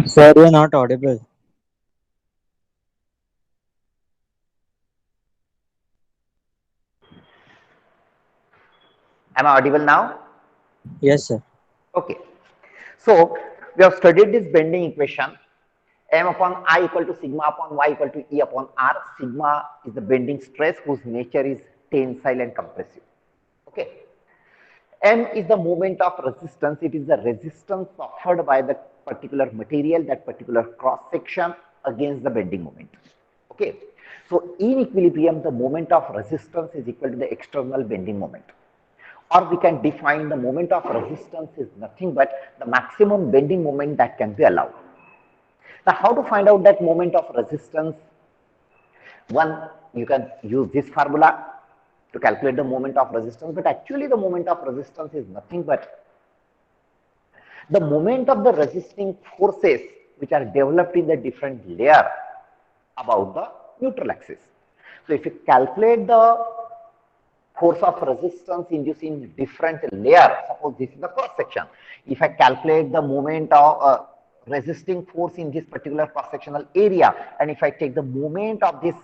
Sir, you're not audible. Am I audible now? Yes, sir. Okay. So we have studied this bending equation. M upon I equal to sigma upon y equal to E upon R. Sigma is the bending stress whose nature is tensile and compressive. Okay. M is the moment of resistance. It is the resistance offered by the particular material, that particular cross section against the bending moment. Okay. So in equilibrium, the moment of resistance is equal to the external bending moment. Or we can define the moment of resistance is nothing but the maximum bending moment that can be allowed. Now, how to find out that moment of resistance? One, you can use this formula to calculate the moment of resistance, but actually the moment of resistance is nothing but the moment of the resisting forces which are developed in the different layer about the neutral axis. So if you calculate the force of resistance induced in different layer, suppose this is the cross section. If I calculate the moment of resisting force in this particular cross sectional area, and if I take the moment of this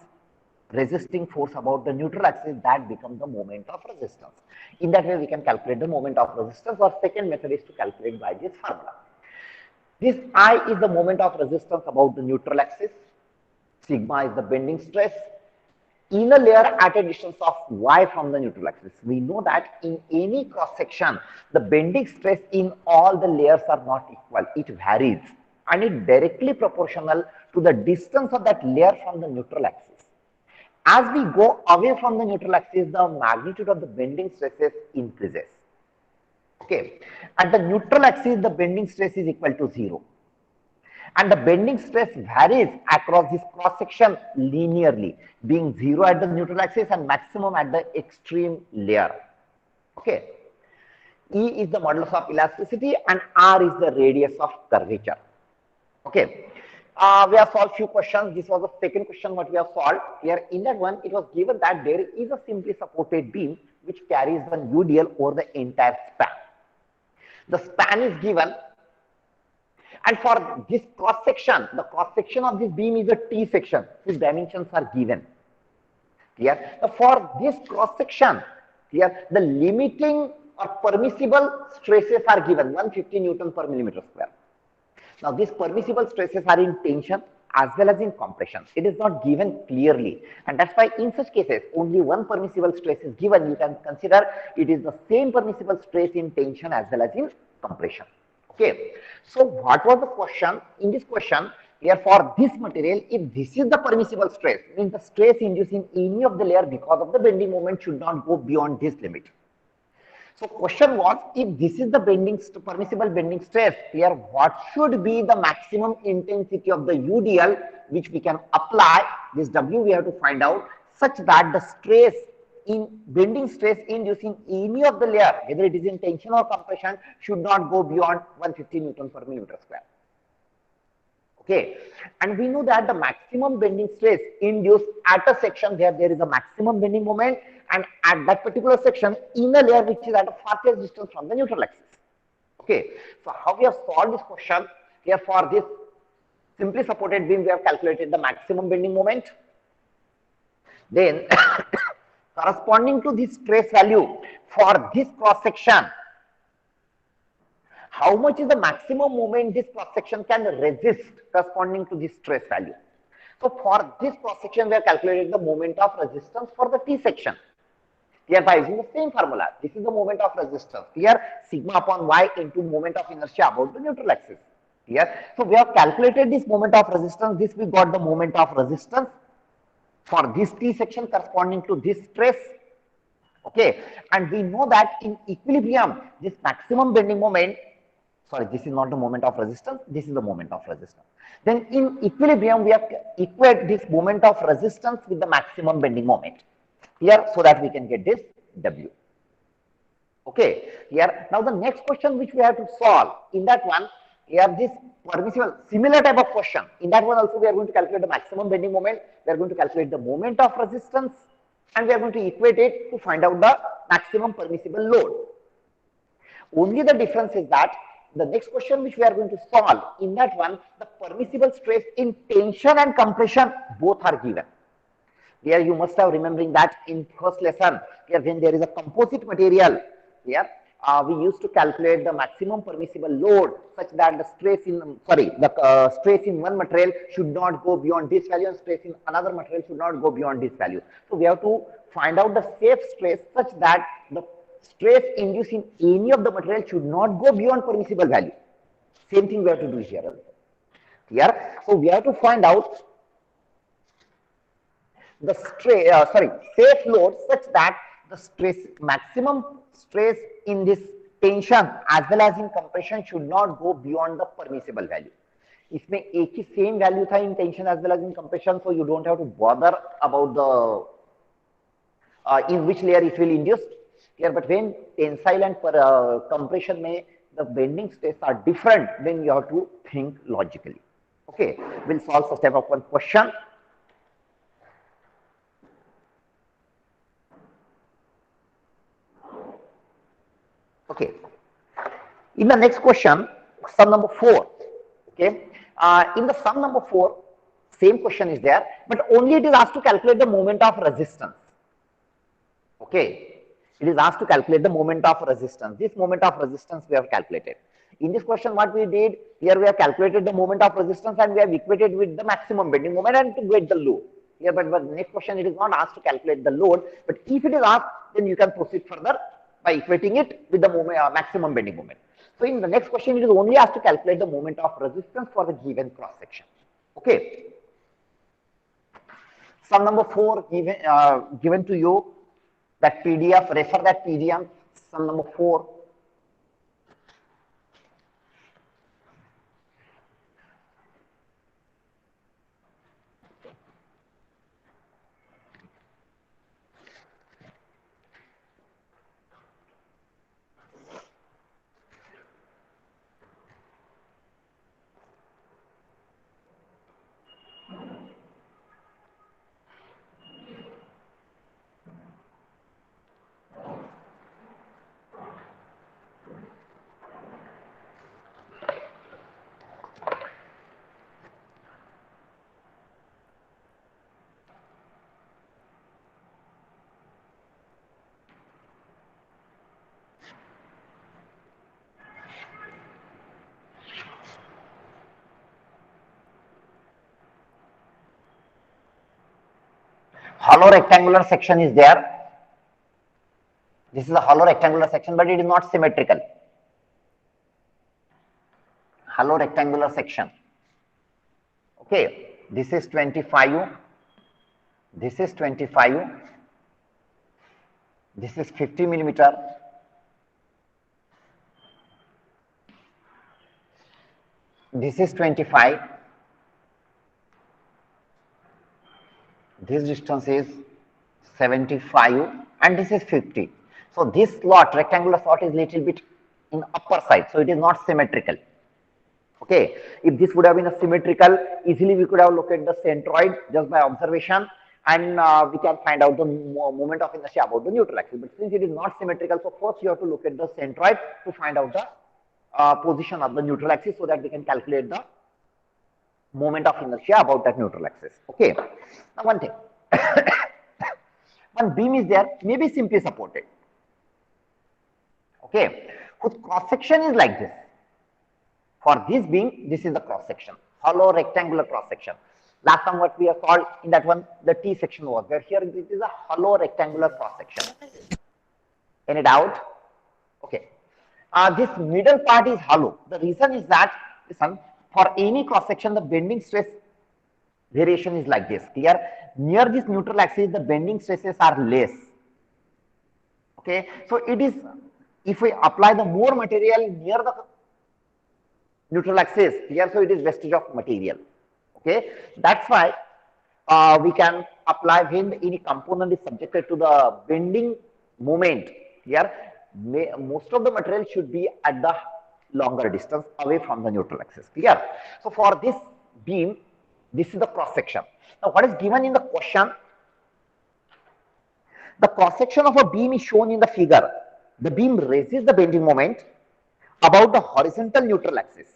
resisting force about the neutral axis, that becomes the moment of resistance. In that way, we can calculate the moment of resistance, or second method is to calculate by this formula. This I is the moment of resistance about the neutral axis. Sigma is the bending stress in a layer at a distance of y from the neutral axis. We know that in any cross section, the bending stress in all the layers are not equal. It varies and it directly proportional to the distance of that layer from the neutral axis. As we go away from the neutral axis, the magnitude of the bending stresses increases. Okay. At the neutral axis, the bending stress is equal to 0. And the bending stress varies across this cross section linearly, being 0 at the neutral axis and maximum at the extreme layer. Okay. E is the modulus of elasticity and R is the radius of curvature. Okay. We have solved few questions. This was the second question what we have solved. Here in that one, it was given that there is a simply supported beam which carries one UDL over the entire span. The span is given, and for this cross section, the cross section of this beam is a T section whose dimensions are given. Here, for this cross section, here the limiting or permissible stresses are given 150 Newton per millimeter square. Now, these permissible stresses are in tension as well as in compression. It is not given clearly, and that's why in such cases only one permissible stress is given. You can consider it is the same permissible stress in tension as well as in compression. Okay. So what was the question? In this question, here for this material, if this is the permissible stress, means the stress induced in any of the layer because of the bending moment should not go beyond this limit. So question was, if this is the permissible bending stress, here what should be the maximum intensity of the UDL which we can apply? This W we have to find out such that the stress in bending stress induced in any of the layer, whether it is in tension or compression, should not go beyond 150 Newton per millimeter square. Okay, and we know that the maximum bending stress induced at a section where there is a maximum bending moment, and at that particular section in a layer which is at a farthest distance from the neutral axis. Okay, so how we have solved this question? Here for this simply supported beam, we have calculated the maximum bending moment. Then corresponding to this stress value for this cross section, how much is the maximum moment this cross section can resist corresponding to this stress value? So for this cross section, we have calculated the moment of resistance for the T section. Here by using the same formula, this is the moment of resistance. Here sigma upon y into moment of inertia about the neutral axis. Here, so we have calculated this moment of resistance. This we got the moment of resistance for this T section corresponding to this stress. Okay, and we know that in equilibrium, this maximum bending moment, sorry, this is not the moment of resistance, this is the moment of resistance. Then in equilibrium, we have equate this moment of resistance with the maximum bending moment here so that we can get this W. Okay, here now the next question which we have to solve in that one, here this permissible similar type of question. In that one also we are going to calculate the maximum bending moment, we are going to calculate the moment of resistance, and we are going to equate it to find out the maximum permissible load. Only the difference is that the next question which we are going to solve, in that one, the permissible stress in tension and compression both are given. Here you must have remembering that in first lesson, here when there is a composite material, here we used to calculate the maximum permissible load such that the stress in, stress in one material should not go beyond this value and stress in another material should not go beyond this value. So we have to find out the safe stress such that the stress induced in any of the material should not go beyond permissible value. Same thing we have to do here. Here, so we have to find out the safe load such that the stress, maximum stress in this tension as well as in compression should not go beyond the permissible value. इसमें एक ही same value था in tension as well as in compression, so you don't have to bother about the in which layer it will induce here. But when tensile and compression में the bending stress are different, then you have to think logically. Okay, we'll solve such type of one question. Okay, in the next question, sum number 4. Okay, in the sum number 4, same question is there, but only it is asked to calculate the moment of resistance. Okay, it is asked to calculate the moment of resistance. This moment of resistance we have calculated. In this question, what we did here, we have calculated the moment of resistance and we have equated with the maximum bending moment and to get the load. Here, but the next question, it is not asked to calculate the load, but if it is asked, then you can proceed further by equating it with the moment, maximum bending moment. So in the next question, it is only asked to calculate the moment of resistance for the given cross section. Okay. Sum number 4 given to you, that PDF, refer that PDF, sum number 4. Hollow rectangular section is there. This is a hollow rectangular section, but it is not symmetrical. Hollow rectangular section. Okay, this is 25. This is 25. This is 50 millimeter. This is 25. This distance is 75 and this is 50. So this slot, rectangular slot, is little bit in upper side, so it is not symmetrical. Okay, if this would have been a symmetrical, easily we could have located the centroid just by observation and we can find out the moment of inertia about the neutral axis. But since it is not symmetrical, so first you have to look at the centroid to find out the position of the neutral axis so that we can calculate the moment of inertia about that neutral axis. Okay, now one thing, one beam is there, maybe simply supported, okay, whose cross section is like this. For this beam, this is the cross section, hollow rectangular cross section. Last time what we have called in that one, the T section was there. Here this is a hollow rectangular cross section. Any doubt? Okay, this middle part is hollow. The reason is that, listen, for any cross section, the bending stress variation is like this. Here, near this neutral axis, the bending stresses are less. Okay, so it is, if we apply the more material near the neutral axis here, so it is vestige of material. Okay, that's why we can apply when any component is subjected to the bending moment. Here, most of the material should be at the longer distance away from the neutral axis. Clear? So for this beam, this is the cross section. Now what is given in the question? The cross section of a beam is shown in the figure. The beam resists the bending moment about the horizontal neutral axis.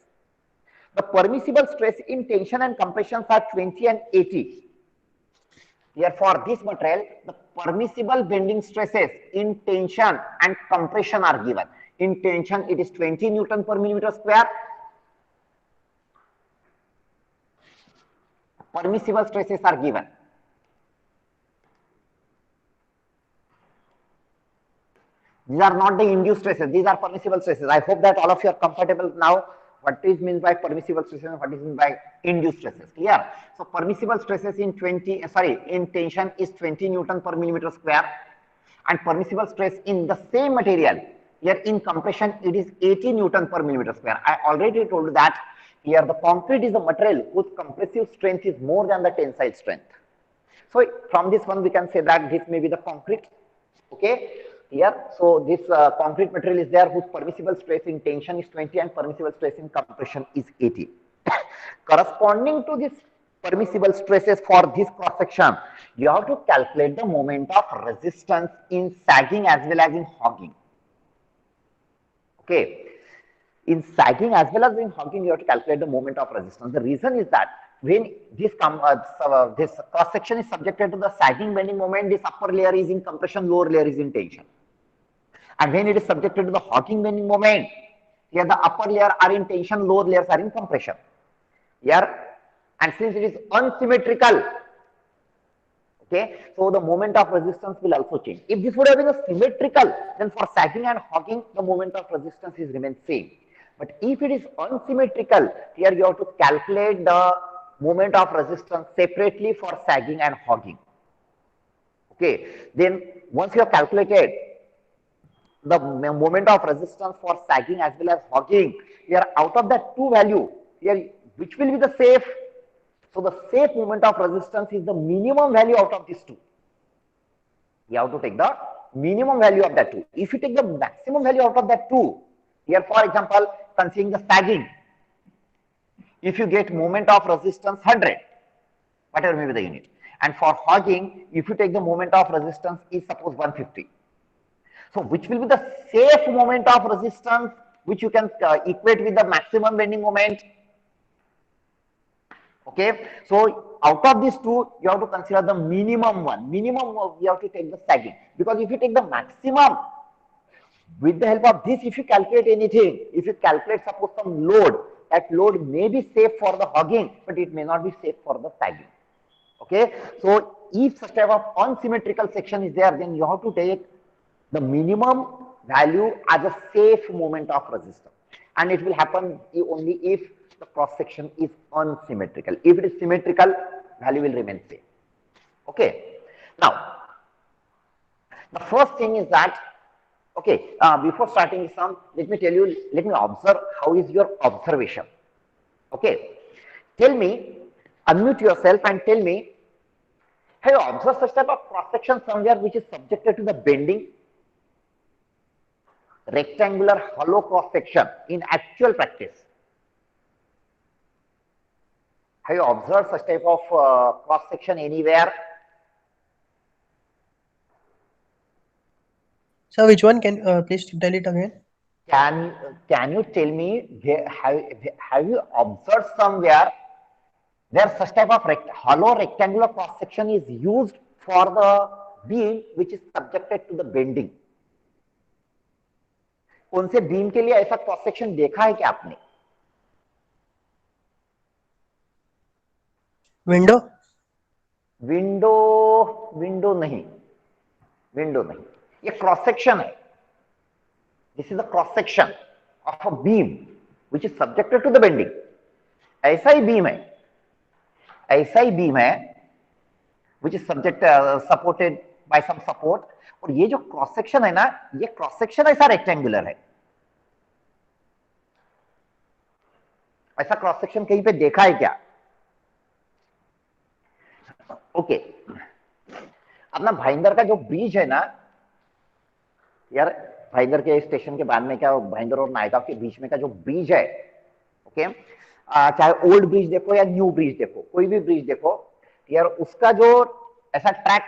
The permissible stress in tension and compression are 20 and 80. Here for this material, the permissible bending stresses in tension and compression are given. In tension, it is 20 Newton per millimeter square. Permissible stresses are given. These are not the induced stresses, these are permissible stresses. I hope that all of you are comfortable now what is meant by permissible stresses and what is meant by induced stresses. Clear? So permissible stresses in in tension is 20 Newton per millimeter square, and permissible stress in the same material here in compression it is 80 Newton per millimeter square. I already told you that here the concrete is a material whose compressive strength is more than the tensile strength. So from this one we can say that this may be the concrete. Okay, here so this concrete material is there whose permissible stress in tension is 20 and permissible stress in compression is 80. Corresponding to this permissible stresses for this cross section, you have to calculate the moment of resistance in sagging as well as in hogging. Okay, in sagging as well as in hogging you have to calculate the moment of resistance. The reason is that when this cross section is subjected to the sagging bending moment, this upper layer is in compression, lower layer is in tension. And when it is subjected to the hogging bending moment, here the upper layer are in tension, lower layers are in compression. Here, and since it is unsymmetrical, okay, so the moment of resistance will also change. If this would have been a symmetrical, then for sagging and hogging, the moment of resistance is remain same. But if it is unsymmetrical, here you have to calculate the moment of resistance separately for sagging and hogging. Okay, then once you have calculated the moment of resistance for sagging as well as hogging, here out of that two value, here which will be the safe? So the safe moment of resistance is the minimum value out of these two. You have to take the minimum value of that two. If you take the maximum value out of that two, here for example, considering the sagging, if you get moment of resistance 100, whatever may be the unit, and for hogging, if you take the moment of resistance is suppose 150. So which will be the safe moment of resistance which you can equate with the maximum bending moment? Okay, so out of these two, you have to consider the minimum one. Minimum, you have to take the sagging, because if you take the maximum, with the help of this, if you calculate anything, if you calculate suppose some load, that load may be safe for the hogging, but it may not be safe for the sagging. Okay, so if such type of unsymmetrical section is there, then you have to take the minimum value as a safe moment of resistance, and it will happen only if the cross section is unsymmetrical. If it is symmetrical, value will remain same. Okay, now the first thing is that, okay, before starting this sum, let me tell you, let me observe how is your observation. Okay, tell me, unmute yourself and tell me, have you observed such type of cross section somewhere which is subjected to the bending? Rectangular hollow cross section in actual practice. Have you observed such type of cross section anywhere? Sir, which one? Can please tell it again? Can you tell me, have you observed somewhere where such type of hollow rectangular cross section is used for the beam which is subjected to the bending? कौन से beam के लिए ऐसा cross section देखा है क्या आपने? Window नहीं, ये क्रॉस सेक्शन है. This is a cross section of a beam which is subjected to the bending. ऐसा ही बीम है which is supported by some support. और ये जो क्रॉस सेक्शन है ना, ये क्रॉस सेक्शन ऐसा रेक्टेंगुलर है. ऐसा क्रॉस सेक्शन कहीं पे देखा है क्या? ओके, अपना भाईंदर का जो ब्रिज है ना यार, भाईंदर के स्टेशन के बाद में क्या, भाईंदर और नायगांव के बीच में का जो ब्रिज है, ओके, चाहे ओल्ड ब्रिज देखो या न्यू ब्रिज देखो, कोई भी ब्रिज देखो यार, उसका जो ऐसा ट्रैक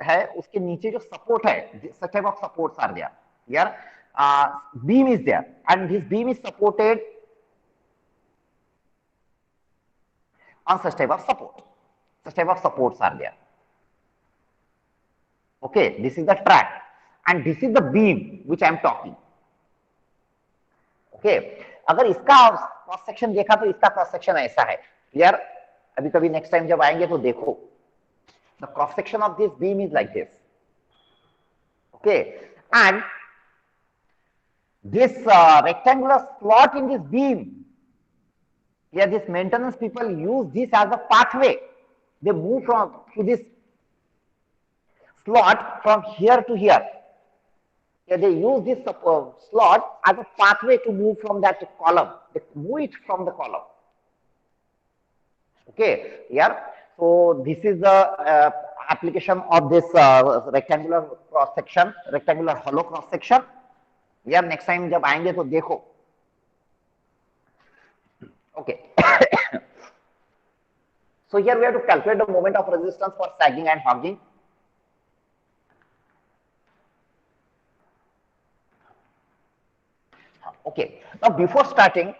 है, उसके नीचे जो सपोर्ट है, such type of supports are there यार, beam is there, and this beam is supported on such type of support. Such type of supports are there. Okay, this is the track, and this is the beam which I am talking. Okay, अगर इसका cross section देखा तो इसका cross section ऐसा है. Clear? अभी कभी next time जब आएंगे तो देखो. The cross section of this beam is like this. Okay, and this rectangular slot in this beam, here this maintenance people use this as a pathway. They move from to this slot from here to here. Here they use this slot as a pathway to move from that column. They move it from the column. Okay, here. So this is the application of this rectangular cross section, rectangular hollow cross section. यार next time जब आएंगे तो देखो. Okay. So here we have to calculate the moment of resistance for sagging and hogging. Okay. Now before starting,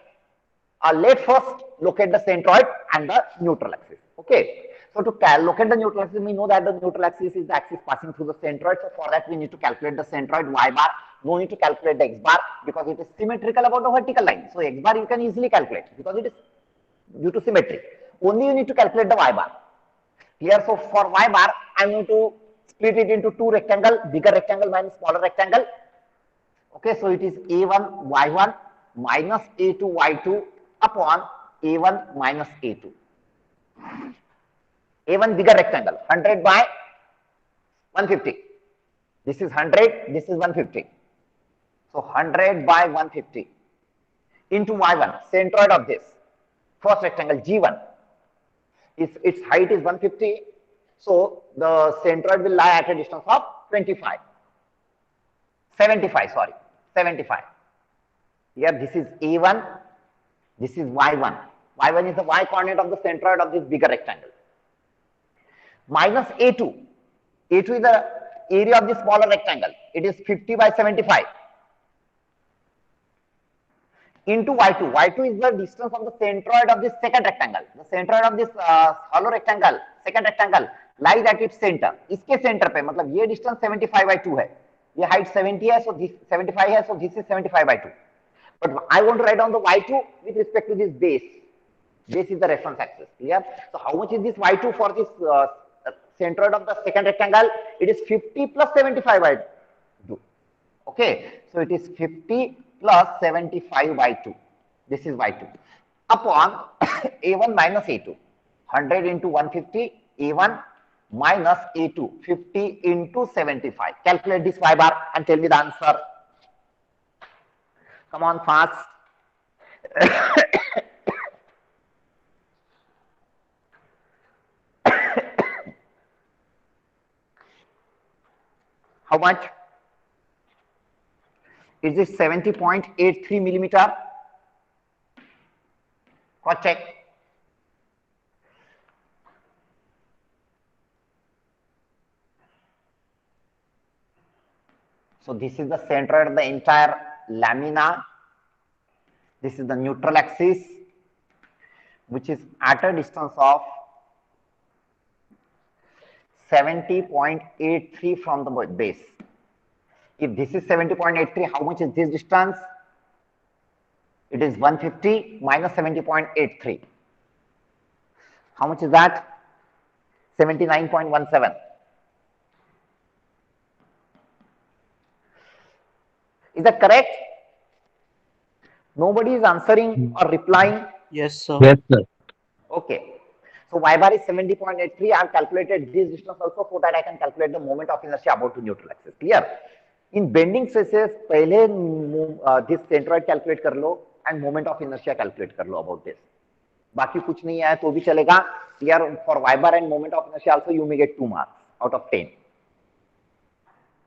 let's first locate the centroid and the neutral axis. Okay. So to locate the neutral axis, we know that the neutral axis is the axis passing through the centroid. So for that, we need to calculate the centroid y bar. No need to calculate the x bar because it is symmetrical about the vertical line. So x bar you can easily calculate because it is due to symmetry. Only you need to calculate the y bar. Here, so for y bar, I am going to split it into two rectangle, bigger rectangle minus smaller rectangle. Okay, so it is a1 y1 minus a2 y2 upon a1 minus a2. A1 bigger rectangle, 100 by 150. This is 100, this is 150. So 100 by 150 into y1, centroid of this first rectangle G1. Its height is 150. So the centroid will lie at a distance of 75, sorry, 75. Here this is A1, this is Y1. Y1 is the y coordinate of the centroid of this bigger rectangle. Minus A2. A2 is the area of the smaller rectangle. It is 50 by 75. Into Y2. Y2 is the distance of the centroid of this second rectangle. The centroid of this hollow rectangle, second rectangle, lies at its center. इसके center पे मतलब ये distance 75 by 2 है. ये height 70 है, so this 75 है, so this is 75 by 2. But I want to write down the Y2 with respect to this base. Base is the reference axis. Clear? So how much is this Y2 for this centroid of the second rectangle? It is 50 plus 75 by 2. Okay, so it is 50 plus 75 by 2. This is Y2 upon A1 minus A2. 100 into 150, A1 minus A2, 50 into 75. Calculate this Y bar and tell me the answer. Come on, fast. How much? Is it 70.83 millimeter? Cross check. So this is the centroid of the entire lamina. This is the neutral axis, which is at a distance of 70.83 from the base. If this is 70.83, how much is this distance? It is 150 minus 70.83. How much is that? 79.17. Is that correct? Nobody is answering or replying. Yes, sir. Yes, sir. Okay. So y bar is 70.83. I have calculated this distance also so that I can calculate the moment of inertia about to neutral axis. Clear? In bending stresses, पहले this centroid calculate कर लो and moment of inertia calculate कर लो about this. बाकी कुछ नहीं आया तो भी चलेगा. Here for y bar and moment of inertia also you may get 2 marks out of 10.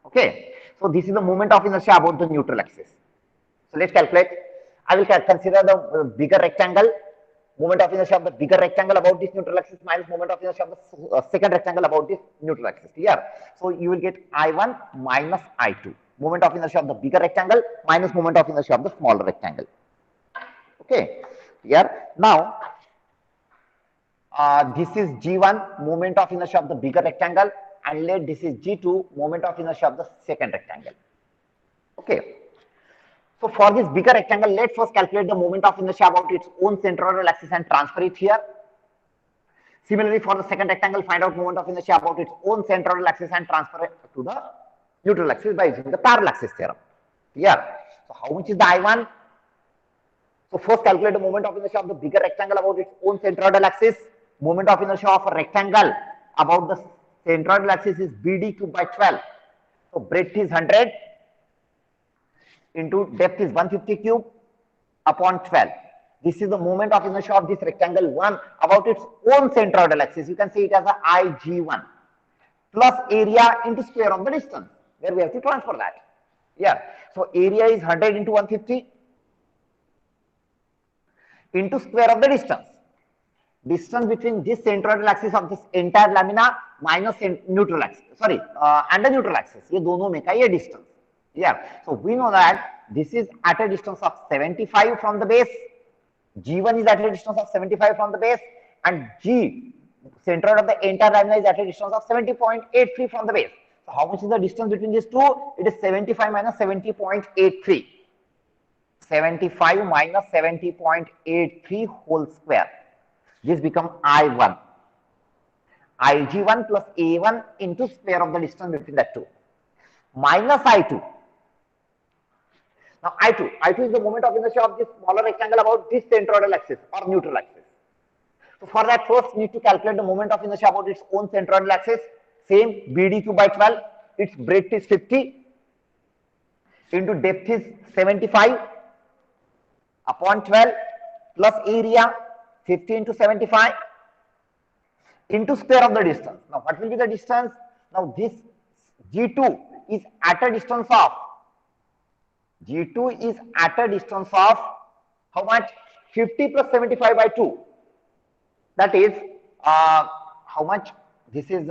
Okay. So this is the moment of inertia about the neutral axis. So let's calculate. I will consider the bigger rectangle, moment of inertia of the bigger rectangle about this neutral axis minus moment of inertia of the second rectangle about this neutral axis. Clear? So you will get I1 minus I2. moment of inertia of the bigger rectangle minus moment of inertia of the smaller rectangle. Okay, here now this is G1, moment of inertia of the bigger rectangle, and let this is G2, moment of inertia of the second rectangle. Okay. So for this bigger rectangle, let's first calculate the moment of inertia about its own centroidal axis and transfer it here. Similarly, for the second rectangle, find out moment of inertia about its own centroidal axis and transfer it to the neutral axis by using the parallel axis theorem. Here, so how much is the I1? So first calculate the moment of inertia of the bigger rectangle about its own centroidal axis. Moment of inertia of a rectangle about the centroidal axis is BD cube by 12. So breadth is 100 into depth is 150 cube upon 12. This is the moment of inertia of this rectangle 1 about its own centroidal axis. You can see it as a IG1 plus area into square of the distance, where we have to transfer that. Yeah. So area is 100 into 150 into square of the distance. Distance between this centroidal axis of this entire lamina minus neutral axis. Sorry, and the neutral axis. ये दोनों में का ये distance. Yeah. So we know that this is at a distance of 75 from the base. G1 is at a distance of 75 from the base, and G, centroid of the entire lamina, is at a distance of 70.83 from the base. So how much is the distance between these two? It is 75 minus 70.83. 75 minus 70.83 whole square. This becomes I1. IG1 plus A1 into square of the distance between the two. Minus I2. Now I2 is the moment of inertia of this smaller rectangle about this centroidal axis or neutral axis. So for that, first need to calculate the moment of inertia about its own centroidal axis. Same, BD cube by 12. Its breadth is 50 into depth is 75 upon 12 plus area 50 into 75 into square of the distance. Now what will be the distance? Now this G2 is at a distance of how much? 50 plus 75 by 2. That is how much? This is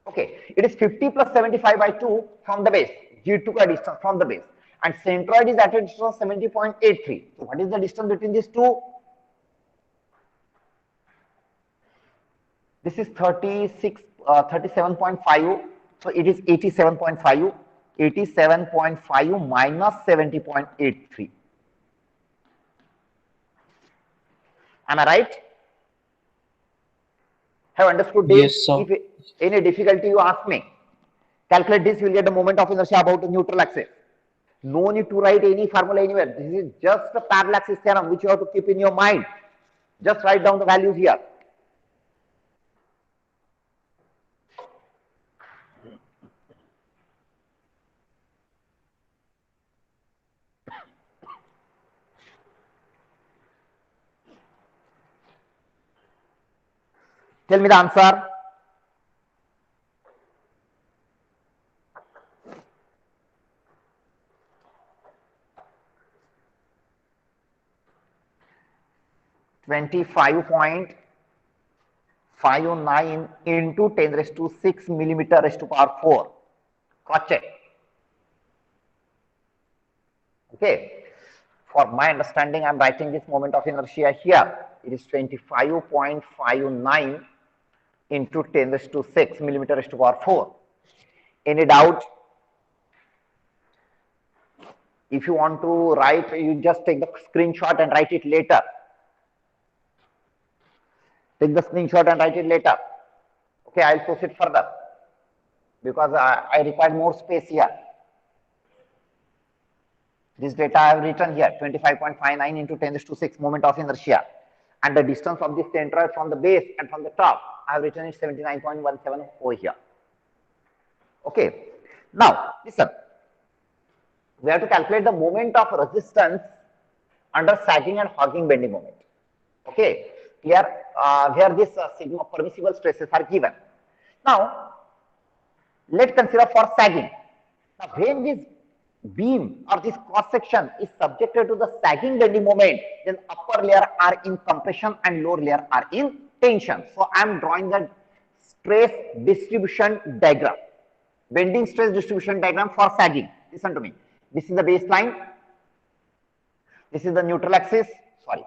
okay. It is 50 plus 75 by 2 from the base. G2 ka distance from the base, and centroid is at a distance of 70.83. So what is the distance between these two? This is 37.5. So it is 87.5. 87.5 minus 70.83. Am I right? Have understood this? Yes, sir. If any difficulty you ask me, calculate this, you will get the moment of inertia about the neutral axis. No need to write any formula anywhere. This is just a parallel axis theorem which you have to keep in your mind. Just write down the values here. Tell me the answer. .59 into 10 raised to 6 millimeter raised to power 4. Cross check. Okay. For my understanding, I am writing this moment of inertia here. It is 25.59 into 10 raised to 6 millimeter raised to power 4. Any doubt? If you want to write, you just take the screenshot and write it later. Take the screenshot and write it later. Okay, I'll proceed further because I require more space here. This data I have written here, 25.59 into 10 raised to 6 moment of inertia, and the distance of this centroid from the base and from the top, I have written it 79.17 over here. Okay, now listen, we have to calculate the moment of resistance under sagging and hogging bending moment. Okay, here where this sigma permissible stresses are given. Now let's consider for sagging. Now when this beam or this cross section is subjected to the sagging bending moment, then upper layer are in compression and lower layer are in tension. So I am drawing the stress distribution diagram. bending stress distribution diagram for sagging. Listen to me. This is the baseline. This is the neutral axis. Sorry.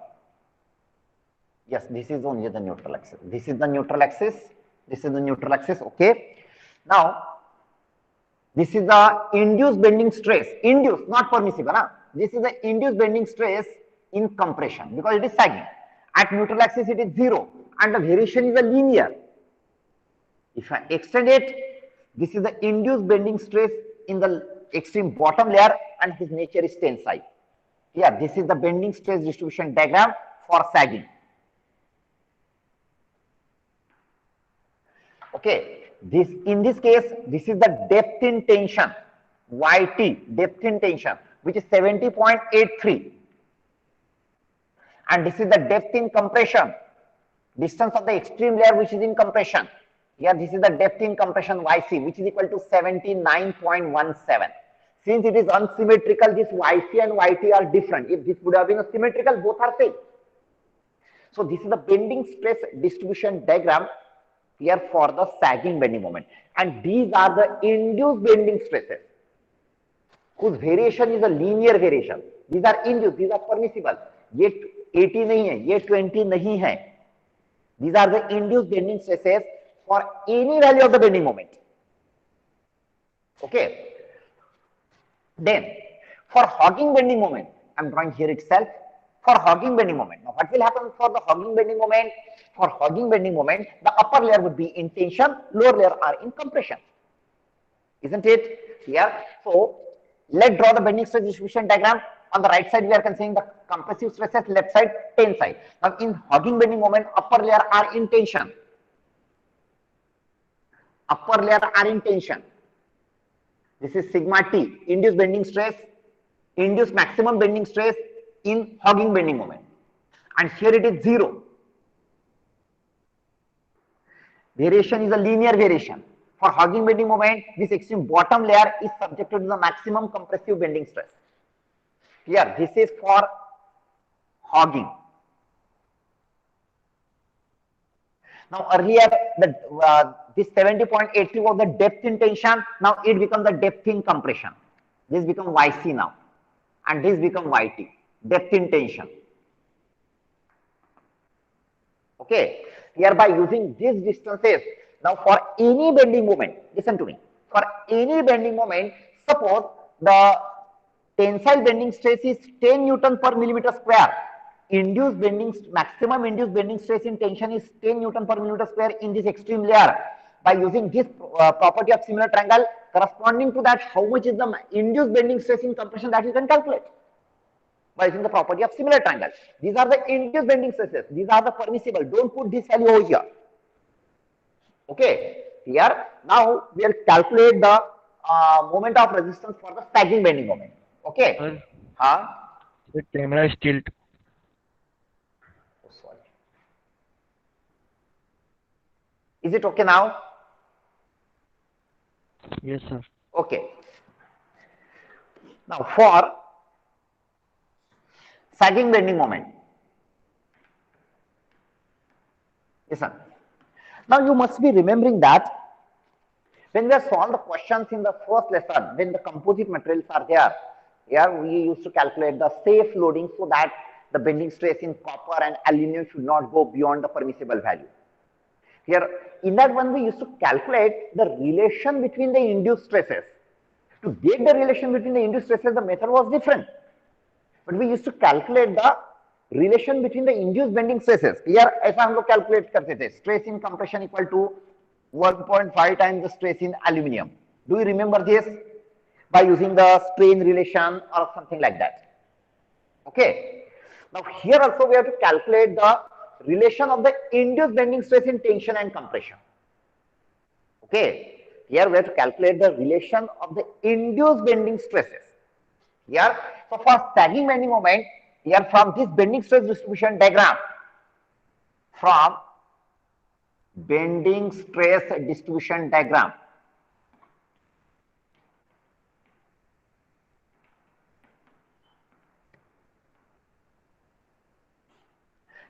Yes, this is only the neutral axis. This is the neutral axis. This is the neutral axis. Okay. Now, this is the induced bending stress. Induced, not permissible. Huh? This is the induced bending stress in compression because it is sagging. At neutral axis, it is 0 and the variation is a linear. If I extend it, this is the induced bending stress in the extreme bottom layer and his nature is tensile. Here, this is the bending stress distribution diagram for sagging. Okay, this in this case, this is the depth in tension, YT, depth in tension, which is 70.83. And this is the depth in compression, distance of the extreme layer which is in compression. Here, this is the depth in compression YC, which is equal to 79.17. Since it is unsymmetrical, this YC and YT are different. If this would have been a symmetrical, both are same. So this is the bending stress distribution diagram here for the sagging bending moment. And these are the induced bending stresses, whose variation is a linear variation. These are induced, these are permissible. ये 80 नहीं है, ये 20 नहीं है. These are the induced bending stresses for any value of the bending moment. Okay. Then, for hogging bending moment, I am drawing here itself. For hogging bending moment. Now, what will happen for the hogging bending moment? For hogging bending moment, the upper layer would be in tension, lower layer are in compression. Isn't it? Here. So, let's draw the bending stress distribution diagram. On the right side, we are considering the compressive stresses, left side, tensile. Now, in hogging bending moment, upper layer are in tension. Upper layer are in tension. This is sigma T, induced bending stress, induced maximum bending stress in hogging bending moment. And here it is 0. Variation is a linear variation. For hogging bending moment, this extreme bottom layer is subjected to the maximum compressive bending stress. Here, this is for hogging. Now, earlier, this 70.83 was the depth in tension. Now, it becomes the depth in compression. This becomes YC now. And this becomes YT, depth in tension. Okay. Here, by using these distances, now for any bending moment, listen to me. For any bending moment, suppose the tensile bending stress is 10 Newton per millimeter square. Induced bending, maximum induced bending stress in tension is 10 Newton per millimeter square in this extreme layer. By using this property of similar triangle, corresponding to that, how much is the induced bending stress in compression, that you can calculate by using the property of similar triangle. These are the induced bending stresses. These are the permissible. Don't put this value over here. Okay. Here, now we will calculate the moment of resistance for the sagging bending moment. Okay. Sir, Huh? the camera is tilt. Oh, sorry. Is it okay now? Yes, sir. Okay. Now for sagging bending moment. Listen. Now you must be remembering that when we have solved the questions in the first lesson, when the composite materials are there, here we used to calculate the safe loading so that the bending stress in copper and aluminum should not go beyond the permissible value. Here, in that one, we used to calculate the relation between the induced stresses. To get the relation between the induced stresses, the method was different. But we used to calculate the relation between the induced bending stresses. Here, ऐसा हम लोग calculate करते थे. Stress in compression equal to 1.5 times the stress in aluminum. Do you remember this? By using the strain relation or something like that. Okay. Now here also we have to calculate the relation of the induced bending stress in tension and compression. Okay. Here we have to calculate the relation of the induced bending stresses. Here, so for sagging bending moment, here from this bending stress distribution diagram, from bending stress distribution diagram,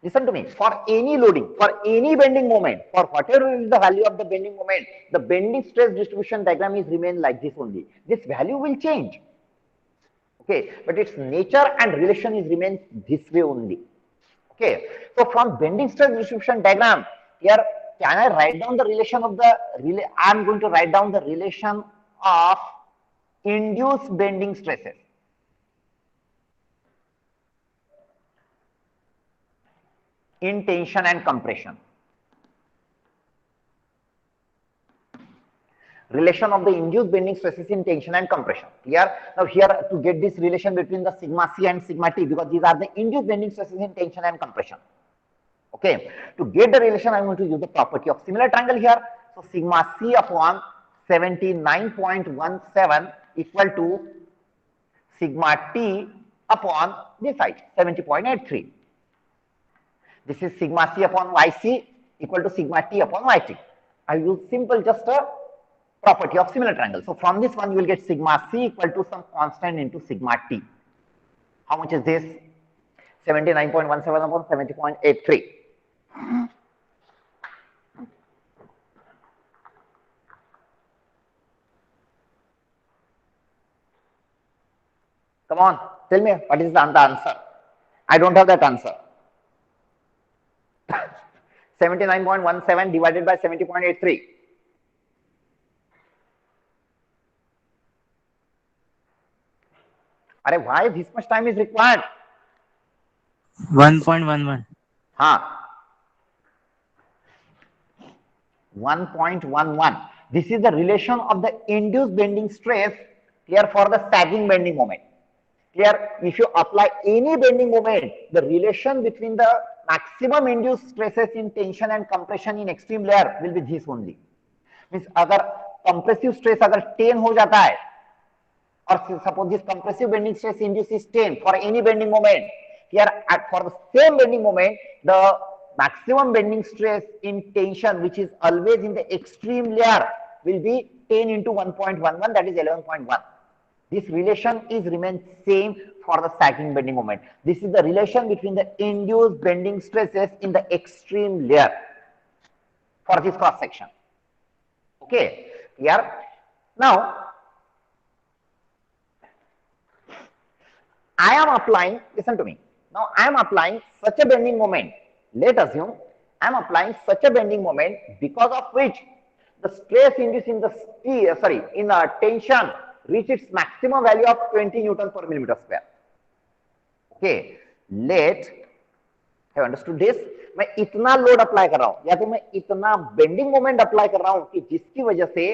Listen to me. For any loading, for any bending moment, for whatever is the value of the bending moment, the bending stress distribution diagram is remain like this only. This value will change. Okay, but its nature and relation is remain this way only. Okay, so from bending stress distribution diagram, here can I write down the relation of the I am going to write down the relation of induced bending stresses. In tension and compression. Relation of the induced bending stresses in tension and compression. Clear? Now here to get this relation between the sigma C and sigma T, because these are the induced bending stresses in tension and compression. Okay. To get the relation, I am going to use the property of similar triangle here. So sigma C upon 79.17 equal to sigma T upon this side 70.83. This is sigma C upon yc equal to sigma T upon yt. I use simple just a property of similar triangle. So from this one you will get sigma C equal to some constant into sigma T. How much is this? 79.17 upon 70.83. Come on, tell me what is the answer. I don't have that answer. 79.17 divided by 70.83. Why this much time is required? 1.11. 1.11. This is the relation of the induced bending stress here for the sagging bending moment. Here, if you apply any bending moment, the relation between the maximum induced stresses in tension and compression in extreme layer will be this only. Means अगर compressive stress अगर 10 हो जाता है, or suppose this compressive bending stress induces 10 for any bending moment, here for the same bending moment, the maximum bending stress in tension, which is always in the extreme layer, will be 10 into 1.11, that is 11.1. This relation is remains same for the sagging bending moment. This is the relation between the induced bending stresses in the extreme layer for this cross section. Okay, here now I am applying, listen to me. Now I am applying such a bending moment. Let us assume I am applying such a bending moment because of which the stress induced in the tension reach its maximum value of 20 Newton per millimeter square. Okay, let have understood this. मैं इतना load apply कर रहा हूं या तो मैं इतना bending moment apply कर रहा हूं कि जिसकी वजह से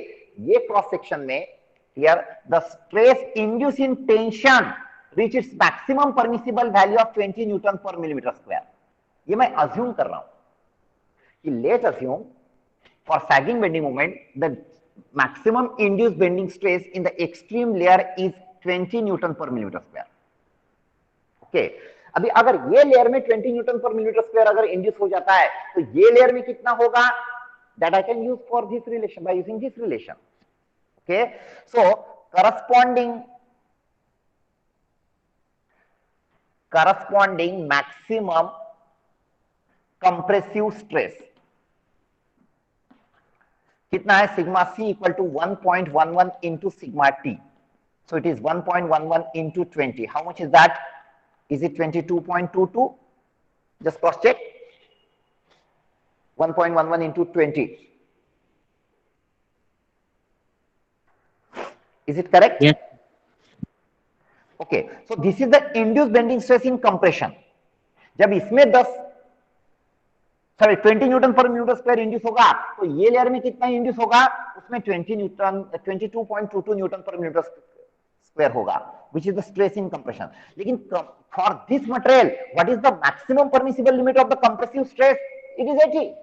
ये क्रॉस सेक्शन में here the stress induce in tension reach its maximum permissible value of 20 Newton पर मिलीमीटर स्क्वायर. ये मैं अज्यूम कर रहा हूं कि late assume for sagging bending moment the maximum induced bending stress in the extreme layer is 20 Newton per millimeter square. Okay. अभी अगर ये लेयर में 20 न्यूटन पर मिलीमीटर स्क्वायर अगर इंड्यूस हो जाता है तो ये लेयर में कितना होगा? That I can use for this relation by using this relation. Okay. So corresponding maximum compressive stress कितना है? Sigma C equal to 1.11 into sigma T. So it is 1.11 into 20. How much is that? Is it 22.22? Just cross check. 1.11 into 20. Is it correct? Yes. Okay. So this is the induced bending stress in compression. जब इसमें 20 Newton पर metre square induce होगा तो ये layer में कितना induce होगा? उसमें 22.22 न्यूटन पर मीटर स्क्वायर होगा, which is the stress in compression. लेकिन for this material, what is the maximum permissible limit of the compressive stress? It is 80,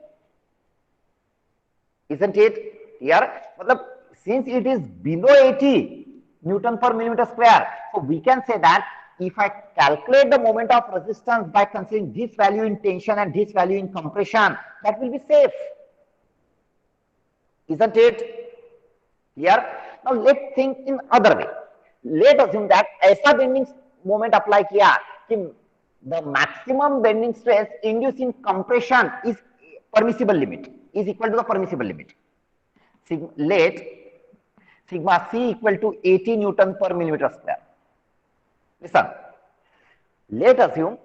isn't it? Here, मतलब since it is below 80 Newton per millimeter square, so we can say that if I calculate the moment of resistance by considering this value in tension and this value in compression, that will be safe, isn't it? Here, now let's think in other way. Let assume that ऐसा bending moment apply किया कि the maximum bending stress induced in compression is permissible limit, is equal to the permissible limit. Let sigma c equal to 80 Newton per millimeter square. Listen, let assume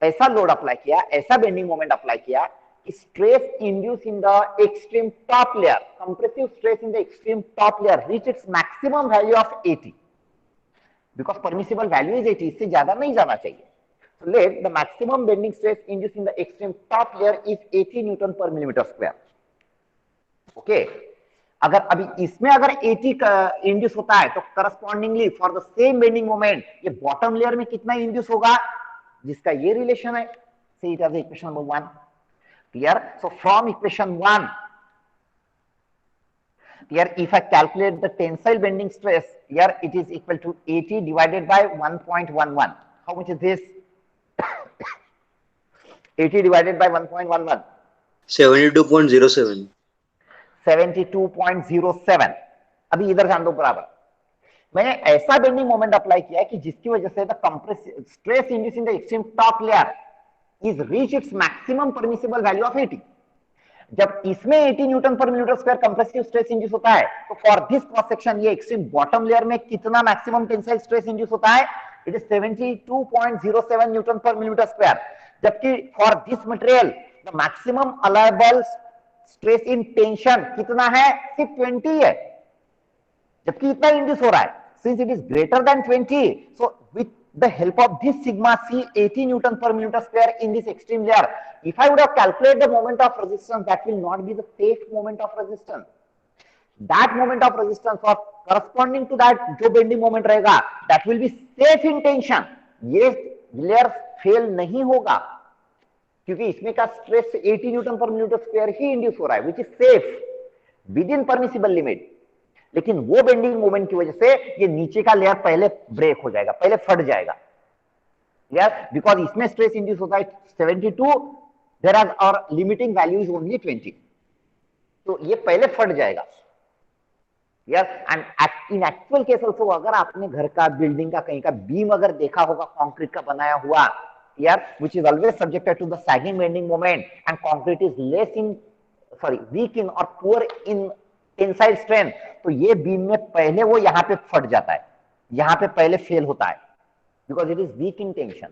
ऐसा load apply किया, ऐसा bending moment apply किया कि stress induce in the extreme top layer, compressive stress in the extreme top layer reach its maximum value of 80, because permissible value is 80, इससे ज्यादा नहीं जाना चाहिए. So let the maximum bending stress induced in the extreme top layer is 80 Newton per millimeter square. Okay. अगर अभी इसमें अगर 80 induce होता है तो correspondingly for the same bending moment ये बॉटम लेयर में कितना इंड्यूस होगा, जिसका ये रिलेशन है. See it as equation number 1. Clear? So from equation 1, here if I calculate the tensile bending stress, here it is equal to 80 divided by 1.11. How much is this? 80 divided by 1.11. 72.07. 72.07. अभी इधर ध्यान दो बराबर. मैंने ऐसा bending moment apply किया है कि जिसकी वजह से the compressive stress induce in the extreme top layer is reach its maximum permissible value of 80. जब इसमें 80 न्यूटन पर millimetre square compressive stress induce होता है तो फॉर दिस क्रॉस सेक्शन ये एक्सट्रीम बॉटम लेयर में कितना मैक्सिमम टेंसाइल स्ट्रेस इंड्यूस होता है, इट इज 72.07 न्यूटन पर मिलीमीटर स्क्वायर. जबकि for this material the maximum allowable stress in tension कितना है, सिर्फ 20 है, जबकि इतना इंड्यूस हो रहा है. Since it is greater than 20, so with the help of this sigma c 80 Newton per millimeter square in this extreme layer, if I would have calculated the moment of resistance, that will not be the safe moment of resistance. That moment of resistance or corresponding to that जो bending moment रहेगा, that will be safe in tension. ये layer fail नहीं होगा क्योंकि इसमें का stress 80 Newton पर millimetre square ही induce हो रहा है, which is safe within permissible limit. लेकिन वो बेंडिंग मोमेंट की वजह से ये नीचे का लेयर पहले ब्रेक हो जाएगा, पहले फट जाएगा. यार बिकॉज इसमें स्ट्रेस इंड्यूस होता है 72, देयर आर और लिमिटिंग वैल्यू इज ओनली 20, तो ये पहले फट जाएगा. यार and in actual case also अगर आपने घर का बिल्डिंग का कहीं का बीम अगर देखा होगा कंक्रीट का बनाया हुआ, यार which is always subjected to the sagging bending moment and concrete is less in weak in और पुअर इन टेंसाइल स्ट्रेंथ, तो ये बीम में पहले वो यहां पे फट जाता है, यहां पे पहले फेल होता है because it is weak in tension.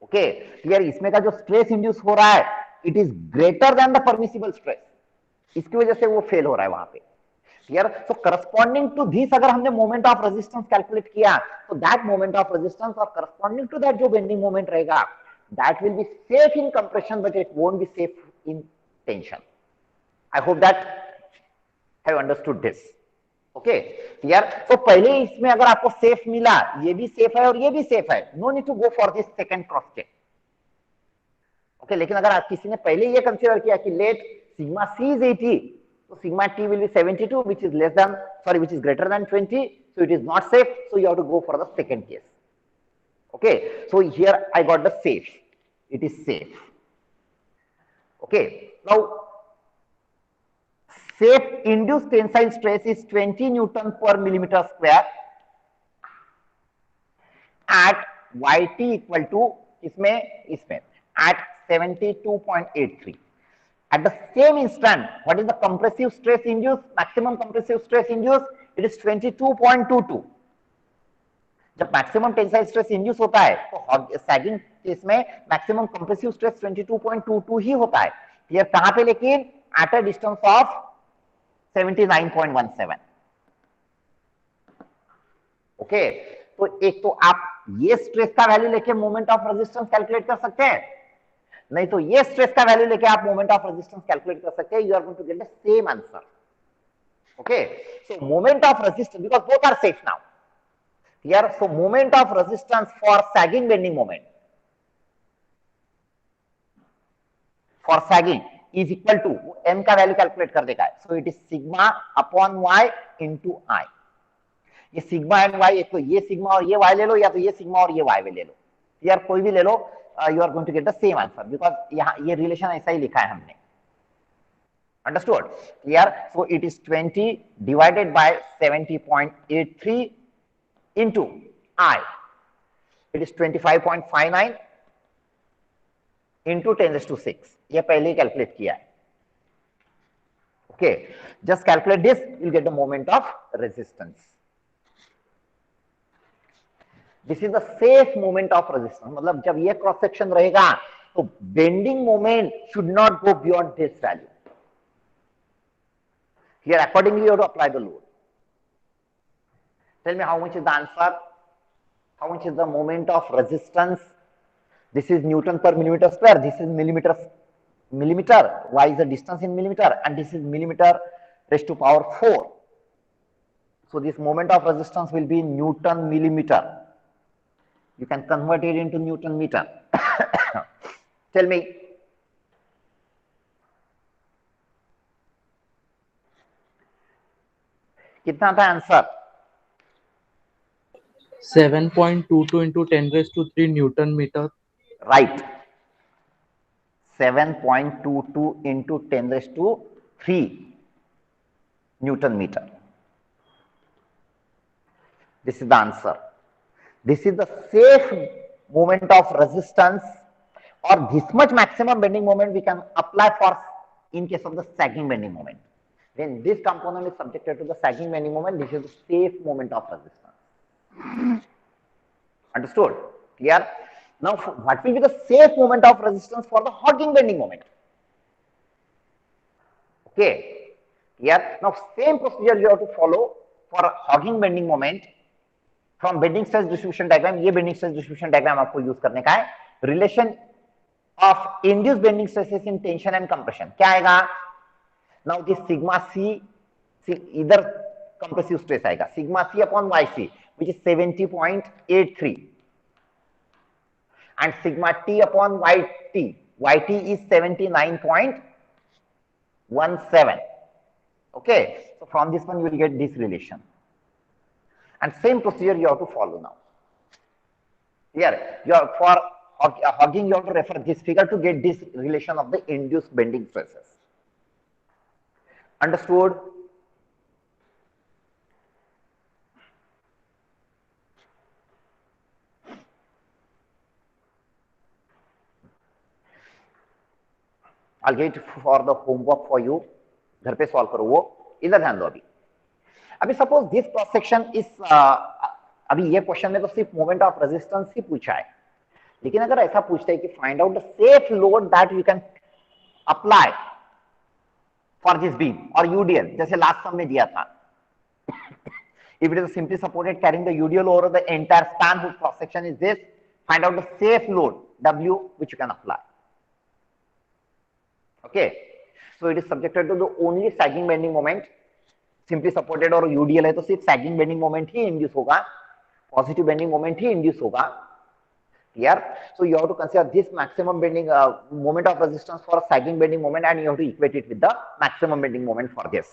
Okay clear. इसमें का जो स्ट्रेस इंड्यूस हो रहा है it is greater than the permissible stress, इसकी वजह से वो फेल हो रहा है वहां पे. Clear. So corresponding to this अगर हमने मोमेंट ऑफ रेजिस्टेंस कैलकुलेट किया तो दैट मोमेंट ऑफ रेजिस्टेंस और करस्पॉन्डिंग टू दैट जो बेंडिंग मोमेंट रहेगा that will be safe in compression but it won't be safe in tension. I hope that have understood this. Okay, clear. So पहले इसमें अगर आपको safe मिला, ये भी सेफ है और ये भी सेफ है, no need to go for this second cross check. Okay, लेकिन अगर आप किसी ने पहले ये कंसीडर किया कि let sigma c is 80, so sigma t will be 72, which is less than, sorry, which is greater than 20, so it is not safe, so you have to go for the second case. Okay, so here I got the safe, it is safe. Okay, now safe induced tensile stress is 20 Newton per millimeter square at yt equal to इसमें at 72.83. At the same instant, what is the compressive stress induced? Maximum compressive stress induced, it is 22.22. जब maximum tensile stress induce होता है तो sagging case में maximum compressive stress 22.22 ही होता है. ये कहां पे, लेकिन at a distance of 79.17. Okay, तो एक तो आप ये स्ट्रेस का वैल्यू लेके मोमेंट ऑफ रेजिस्टेंस कैलकुलेट कर सकते हैं, नहीं तो ये स्ट्रेस का वैल्यू लेके आप मोमेंट ऑफ रेजिस्टेंस कैलकुलेट कर सकते हैं. You are going to get the same answer. Okay, so moment of resistance because both are safe now. Here so moment of resistance for sagging bending moment for sagging is equal to m का value calculate कर देगा. So it is sigma upon y into I. ये sigma and y, एक तो ये sigma और ये y ले लो या तो ये सिग्मा और ये y ले लो, यार कोई भी ले लो, you are going to get the same answer because यहाँ ये रिलेशन ऐसा ही लिखा है हमने. Understood. Clear. So it is 20 divided by 70.83 into I. It is 25.59 into 10⁶. ये पहले ही कैलकुलेट किया है. Okay, just calculate this, you'll get the moment of resistance. This is the safe moment of resistance. मतलब जब ये क्रॉस सेक्शन रहेगा तो bending moment should not go beyond this value. Here accordingly you have to apply the load. Tell me how much is the answer? How much is the moment of resistance? This is Newton per millimeter square. This is millimeter. Why is the distance in millimeter? And this is millimeter raised to power 4. So this moment of resistance will be Newton millimeter. You can convert it into Newton meter. Tell me. कितना था answer? 7.22 into 10⁻³ Newton meter. Right. 7.22 into 10⁻³ Newton meter. This is the answer. This is the safe moment of resistance, or this much maximum bending moment we can apply for in case of the sagging bending moment. When this component is subjected to the sagging bending moment, this is the safe moment of resistance. Understood? Clear? Now, what will be the safe moment of resistance for the hogging bending moment? Okay. Clear? Now, same procedure you have to follow for a hogging bending moment. From bending stress distribution diagram, ये bending stress distribution diagram आपको use करने का है. Relation of induced bending stresses in tension and compression. क्या आएगा? Now this sigma c इधर compressive stress आएगा. Sigma c upon yc, which is 70.83, and sigma t upon yt. Yt is 79.17. Okay. So from this one you will get this relation. And same procedure you have to follow now. Here, for hogging, you have to refer this figure to get this relation of the induced bending stresses. Understood? I'll get for the homework for you. घर पे solve करो वो. इधर ध्यान दो अभी. अभी suppose this cross section is, अभी ये क्वेश्चन में तो सिर्फ मोमेंट ऑफ रेजिस्टेंस ही पूछा है, लेकिन अगर ऐसा पूछता है कि find out the safe load that you can apply for this beam और यूडीएल, जैसे लास्ट सम में दिया था. If it is simply supported carrying the UDL over the entire span whose cross section is this, find out the safe load W which you can apply. Okay, so it is subjected to the only sagging bending moment. Simply supported और UDL है तो सिर्फ sagging bending moment ही induce होगा, positive bending moment ही induce होगा. Clear? So you have to consider this maximum bending moment of resistance for sagging bending moment and you have to equate it with the maximum bending moment for this.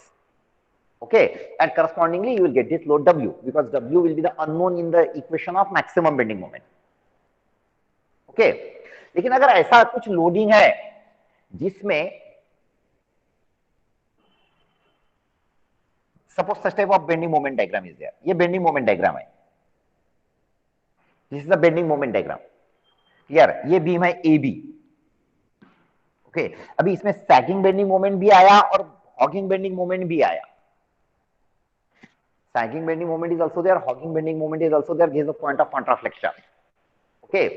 Okay, and correspondingly you will get this load W, because W will be the unknown in the equation of maximum bending moment. Okay, लेकिन अगर ऐसा कुछ loading है जिसमें suppose such type of bending moment diagram is there, ये bending moment diagram है, this is the bending moment diagram. Clear? ये beam है AB. Okay, अभी इसमें sagging bending moment भी आया और hogging bending moment भी आया. Sagging bending moment is also there, hogging bending moment is also there. This is the point of contraflexion. Okay.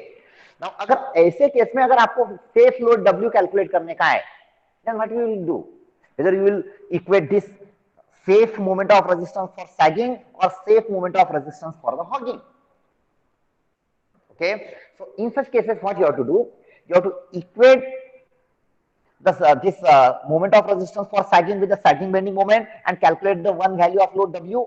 Now, अगर ऐसे केस में अगर आपको safe load W calculate करने का है, then what you will do? Whether you will equate this safe moment of resistance for sagging or safe moment of resistance for the hogging. Okay. So, in such cases, what you have to do? You have to equate this moment of resistance for sagging with the sagging bending moment and calculate the one value of load W.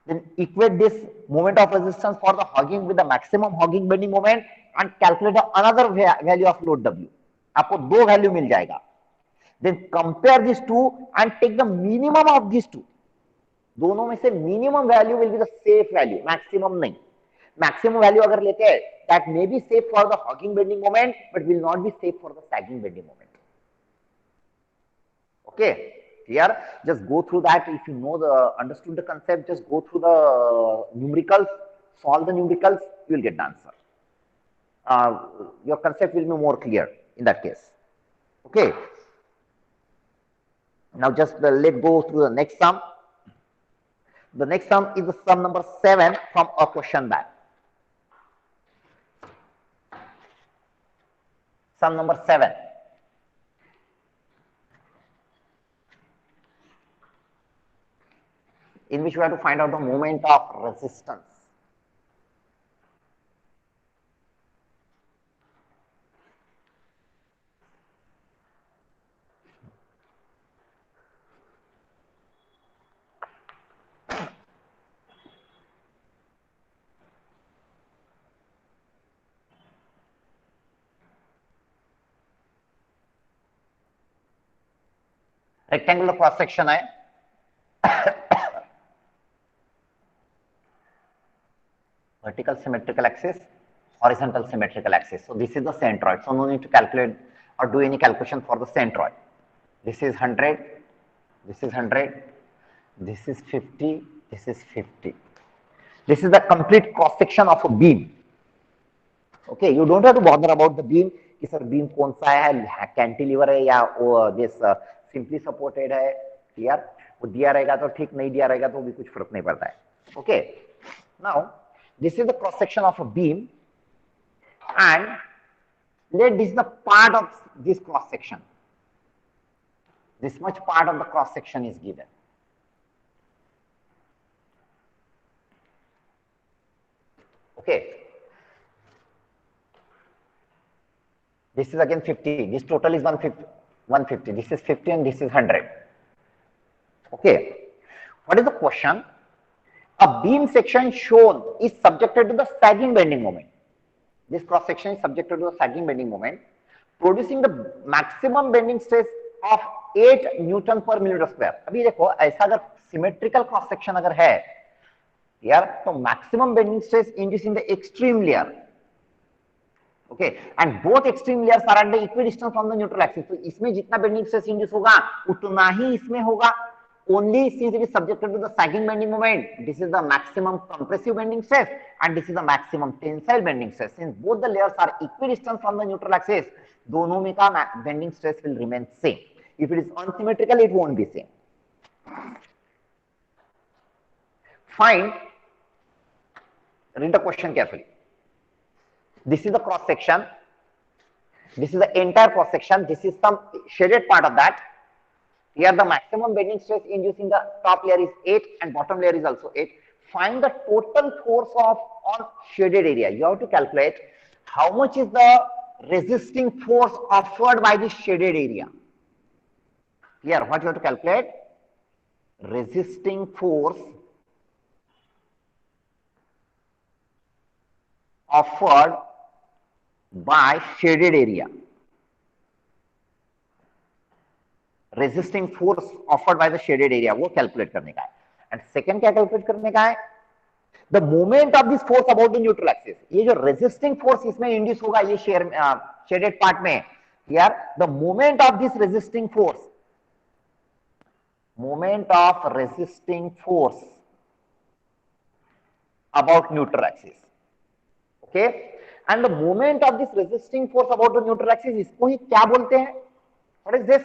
Then equate this moment of resistance for the hogging with the maximum hogging bending moment and calculate another value of load W. आपको दो value मिल जाएगा. Then compare these two and take the minimum of these two. दोनों में से minimum value will be the safe value, maximum नहीं. Maximum value अगर लेते हैं, that may be safe for the hogging bending moment, but will not be safe for the sagging bending moment. Okay. Clear? Just go through that. If you know understood the concept, just go through the numericals, solve the numericals, you will get the answer. Your concept will be more clear in that case. Okay. Now just let's go through the next sum. The next sum is the sum number 7 from a question bank. Sum number 7. In which we have to find out the moment of resistance. Rectangular cross section है vertical symmetrical axis, horizontal symmetrical axis. So this is the centroid. So no need to calculate or do any calculation for the centroid. This is 100, this is 100, this is 50, this is 50. This is the complete cross section of a beam. Okay, you don't have to bother about the beam. कि sir beam कौन सा है, cantilever है या this simply supported है, clear? वो दिया रहेगा तो ठीक, नहीं दिया रहेगा तो भी कुछ फर्क नहीं पड़ता है. Okay, now this is the cross section of a beam, and let this the part of this cross section. This much part of the cross section is given. Okay. This is again 50. This total is 150. 150. This is 50 and this is 100. Okay. What is the question? A beam section shown is subjected to the sagging bending moment. This cross section is subjected to the sagging bending moment, producing the maximum bending stress of 8 Newton per millimeter square. अभी देखो ऐसा अगर symmetrical cross section अगर है यार, तो maximum bending stress induced in the extreme layer. Okay, and both extreme layers are at the equidistant from the neutral axis. तो इसमें जितना bending stress induce होगा उतना ही इसमें होगा. Only since it is subjected to the sagging bending moment, this is the maximum compressive bending stress and this is the maximum tensile bending stress. Since both the layers are equidistant from the neutral axis, दोनों में का bending stress will remain same. If it is unsymmetrical, it won't be same. Find, read the question carefully. This is the cross section. This is the entire cross section. This is some shaded part of that. Here the maximum bending stress induced in the top layer is 8 and bottom layer is also 8. Find the total force on shaded area. You have to calculate how much is the resisting force offered by this shaded area. Here what you have to calculate? Resisting force offered by shaded area. Resisting force offered by the shaded area, वो calculate करने का है. And second क्या calculate करने का है? The moment of this force about the neutral axis. ये जो resisting force इसमें induce होगा ये shaded part में, here the moment of this resisting force, moment of resisting force about neutral axis. Okay, and the moment of this resisting force about the neutral axis, इसको ही क्या बोलते हैं? What is this?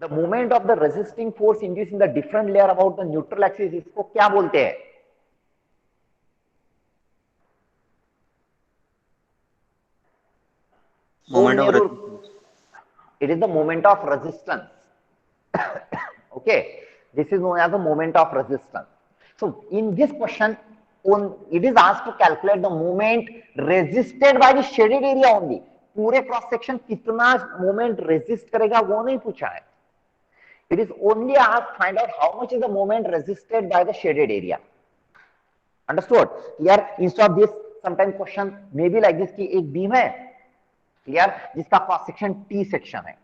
The moment of the resisting force induced in the different layer about the neutral axis, इसको क्या बोलते हैं? Moment of resistance. It is the moment of resistance. Okay, this is known as the moment of resistance. So in this question, it is asked to calculate the moment resisted by the shaded area only. पूरे cross section कितना moment resist करेगा वो नहीं पूछा है. It is only asked find out how much is the moment resisted by the shaded area. Understood? Here instead of this, sometimes question may be like this कि एक beam है, clear, जिसका cross section T section है.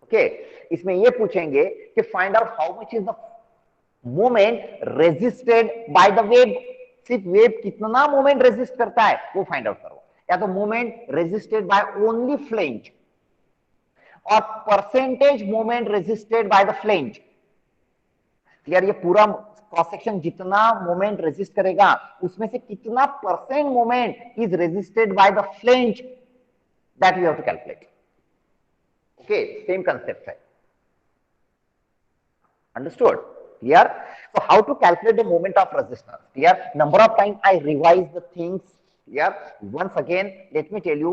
Okay, इसमें ये पूछेंगे कि find out how much is the moment resisted by the wave. सिर्फ वेव कितना मोमेंट रेजिस्ट करता है वो फाइंड आउट करो, या तो moment resisted by only flange और percentage moment resisted by the flange. Clear? ये पूरा क्रॉस सेक्शन जितना मोमेंट रेजिस्ट करेगा उसमें से कितना percent moment is resisted by the flange, that we have to calculate. Okay, same concept है. Understood? Clear? So how to calculate the moment of resistance? Clear? Number of times I revise the things. Clear? Once again, let me tell you.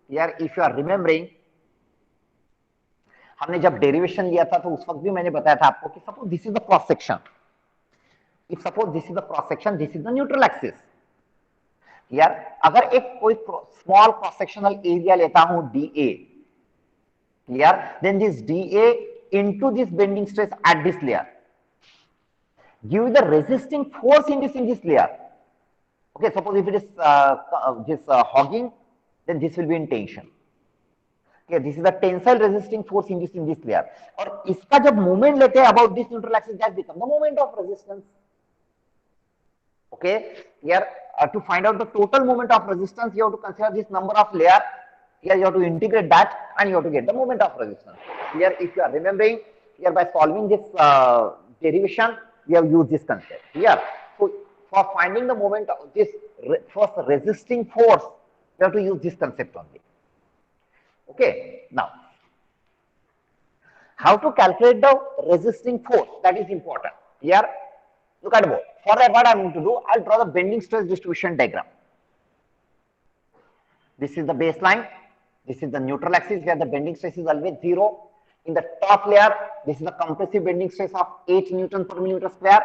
Clear? If you are remembering, हमने जब derivation लिया था तो उस वक्त भी मैंने बताया था आपको कि suppose this is the cross section. If suppose this is the cross section, this is the neutral axis. Clear? अगर एक कोई स्मॉल क्रॉस सेक्शनल एरिया लेता हूं DA, clear, then this DA into this bending stress at this layer give the resisting force in this layer. Okay, suppose if it is hogging, then this will be in tension. Okay, this is the tensile resisting force in this layer. और इसका जब moment लेते हैं about this neutral axis, that become the moment of resistance. Okay, here to find out the total moment of resistance, you have to consider this number of layer. Here you have to integrate that and you have to get the moment of resistance. Here, if you are remembering, here by solving this derivation, we have used this concept. Here, so for finding the moment of this first resisting force, you have to use this concept only. Okay, now how to calculate the resisting force, that is important. Here, look at the board. For that, what I am going to do, I'll draw the bending stress distribution diagram. This is the baseline. This is the neutral axis where the bending stress is always 0. In the top layer, this is the compressive bending stress of 8 Newton per millimeter square.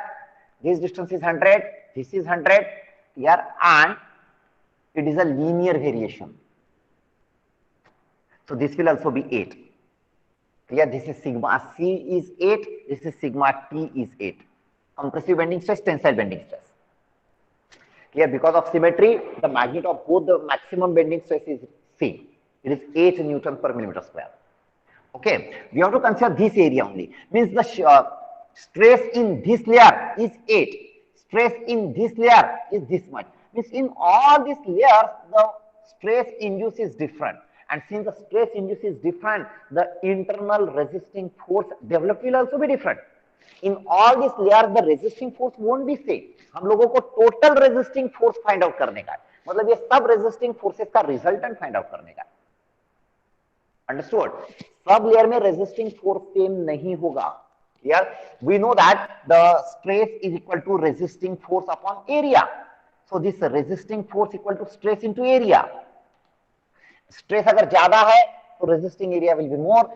This distance is 100. This is 100 here, and it is a linear variation. So this will also be 8. Here, this is sigma C is 8. This is sigma T is 8. Compressive bending stress, tensile bending stress. Here, because of symmetry, the magnitude of both the maximum bending stress is same. It is 8 Newton per millimeter square. Okay, we have to consider this area only. Means the stress in this layer is 8. Stress in this layer is this much. Means in all these layers, the stress induced is different. And since the stress induced is different, the internal resisting force developed will also be different. In all these layers, the resisting force won't be same. हम लोगों को total resisting force find out करने का है. मतलब ये सब resisting forces का resultant find out करने का है. Understood? सब layer में resisting force same नहीं होगा. Here we know that the stress is equal to resisting force upon area. So this resisting force equal to stress into area. Stress अगर ज्यादा है तो resisting area will be more,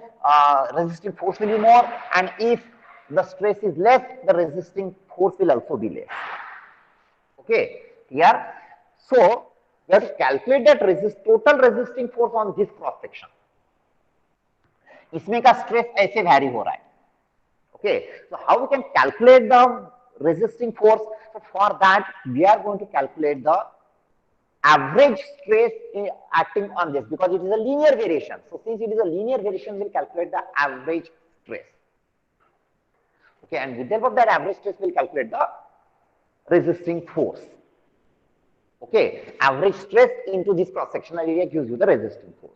resisting force will be more, and if the stress is less, the resisting force will also be less. Okay, here. So we have to calculate that total resisting force on this cross section. इसमें का stress ऐसे vary हो रहा है. Okay, so how we can calculate the resisting force? So for that, we are going to calculate the average stress acting on this, because it is a linear variation. So since it is a linear variation, we'll calculate the average stress. Okay, and with the help of that average stress, we'll calculate the resisting force. Okay, average stress into this cross-sectional area gives you the resisting force.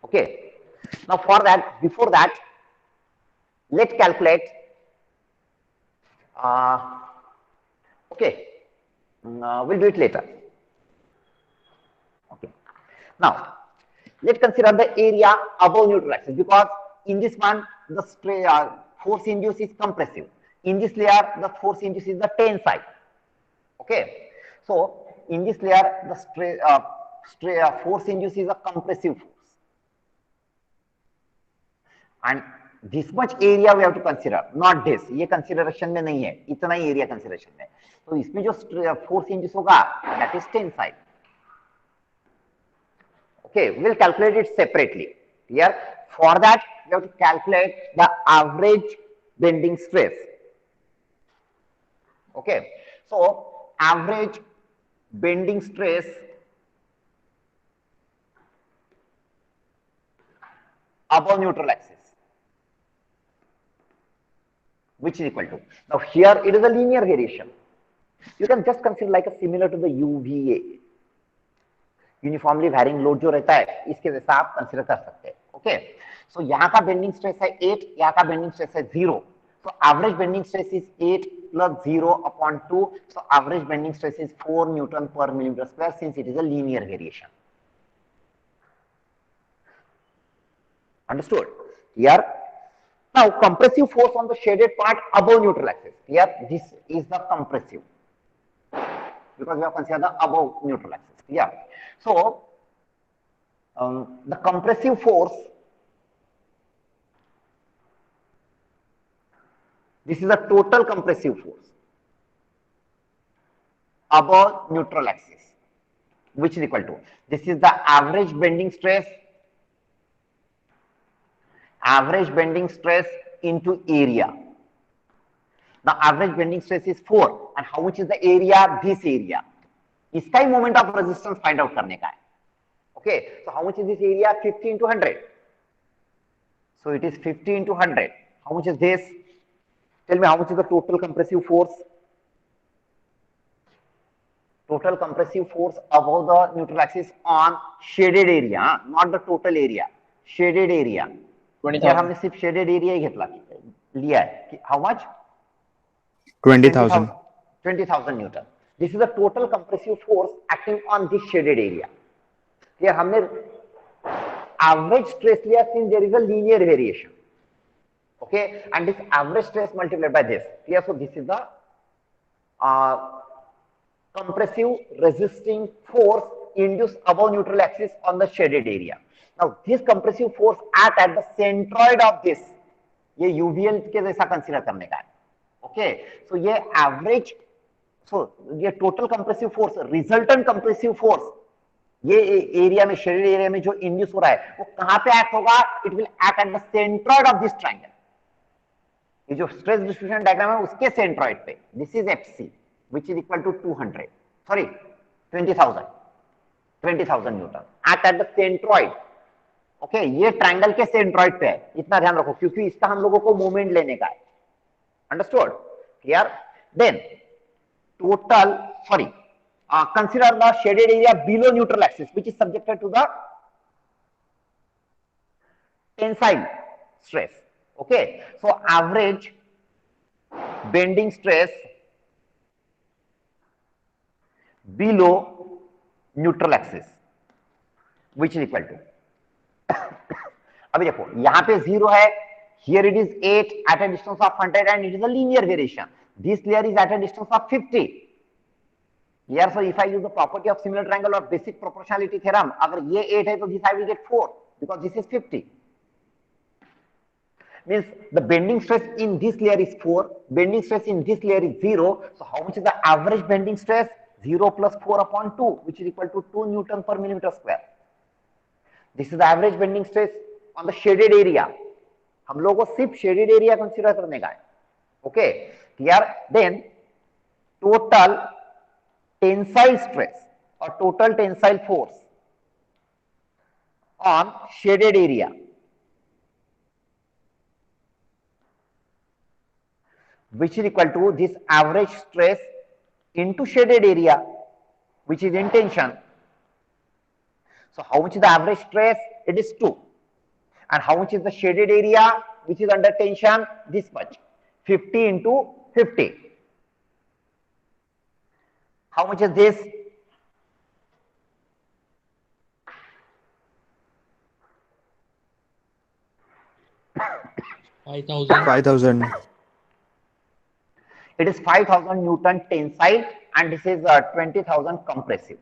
Okay, now for that, before that, let's calculate. Okay, we'll do it later. Okay, now let's consider the area above neutral axis, because in this one the force induced is compressive. In this layer, the force induced is the tensile. Okay, so in this layer, the force induced is a compressive force, and this much area we have to consider, not this. ये consideration में नहीं है, इतना ही area consideration में. तो इसमें जो force induced होगा, that is tensile. Okay, we will calculate it separately. Here, for that, we have to calculate the average bending stress. Okay, so average bending stress above neutral axis, which is equal to, now here it is a linear variation. You can just consider like a similar to the UVA, uniformly varying load जो रहता है, इसके जैसा आप consider कर सकते हैं. Okay, सो यहाँ का बेंडिंग स्ट्रेस है 8, यहाँ का बेंडिंग स्ट्रेस है 0. So average bending stress is 8 plus 0 upon 2. So average bending stress is 4 Newton per millimeter square since it is a linear variation. Understood? Here, now compressive force on the shaded part above neutral axis. Here, this is the compressive because we have considered the above neutral axis. Yeah. So the compressive force. This is the total compressive force above neutral axis, which is equal to, this is the average bending stress into area. The average bending stress is 4, and how much is the area? This area. इसका ही moment of resistance find out करने का है. Okay, so how much is this area? 50 into 100. So it is 50 into 100. How much is this? Tell me how much is the total compressive force? Total compressive force above the neutral axis on shaded area, not the total area. Shaded area. 20,000. हमने सिर्फ shaded area ही लिया है. How much? 20,000. 20,000 Newton. This is the total compressive force acting on this shaded area. Here हमने average stress लिया since there is a linear variation. Okay, and this average stress multiplied by this. Here, so this is the compressive resisting force induced above neutral axis on the shaded area. Now, this compressive force act at the centroid of this. ये UVL के जैसा consider करने का है. Okay, so ये average, so ये total compressive force, resultant compressive force, ये area में shaded area में जो induce हो रहा है, वो कहाँ पे act होगा? It will act at the centroid of this triangle. ये जो स्ट्रेस डिस्ट्रीब्यूशन डायग्राम है उसके सेंट्रॉइड पे, this is FC which is equal to 200, sorry 20,000 newton at the centroid. Okay, ये ट्रायंगल के सेंट्रॉइड पे है, इतना ध्यान रखो क्योंकि इसका हम लोगों को मोमेंट लेने का है. Understood? Clear? Then total, sorry, consider the shaded area below neutral axis which is subjected to the tensile stress. Okay, so average bending stress below neutral axis which is equal to अभी देखो यहाँ पे 0 है, here it is 8 at a distance of 100 and it is a linear variation. This layer is at a distance of 50. Here, so if I use the property of similar triangle or basic proportionality theorem, अगर ये 8 है तो this I will get 4 because this is 50. Means the bending stress in this layer is 4, bending stress in this layer is 0. So how much is the average bending stress? 0 plus 4 upon 2, which is equal to 2 Newton per millimeter square. This is the average bending stress on the shaded area. हम लोगों को सिर्फ shaded area consider करने का है. Okay, here then total tensile stress or total tensile force on shaded area which is equal to this average stress into shaded area which is in tension. So how much is the average stress? It is 2. And how much is the shaded area which is under tension? This much, 50 into 50. How much is this? $5,000. It is 5,000 Newton tensile and this is 20,000 compressive.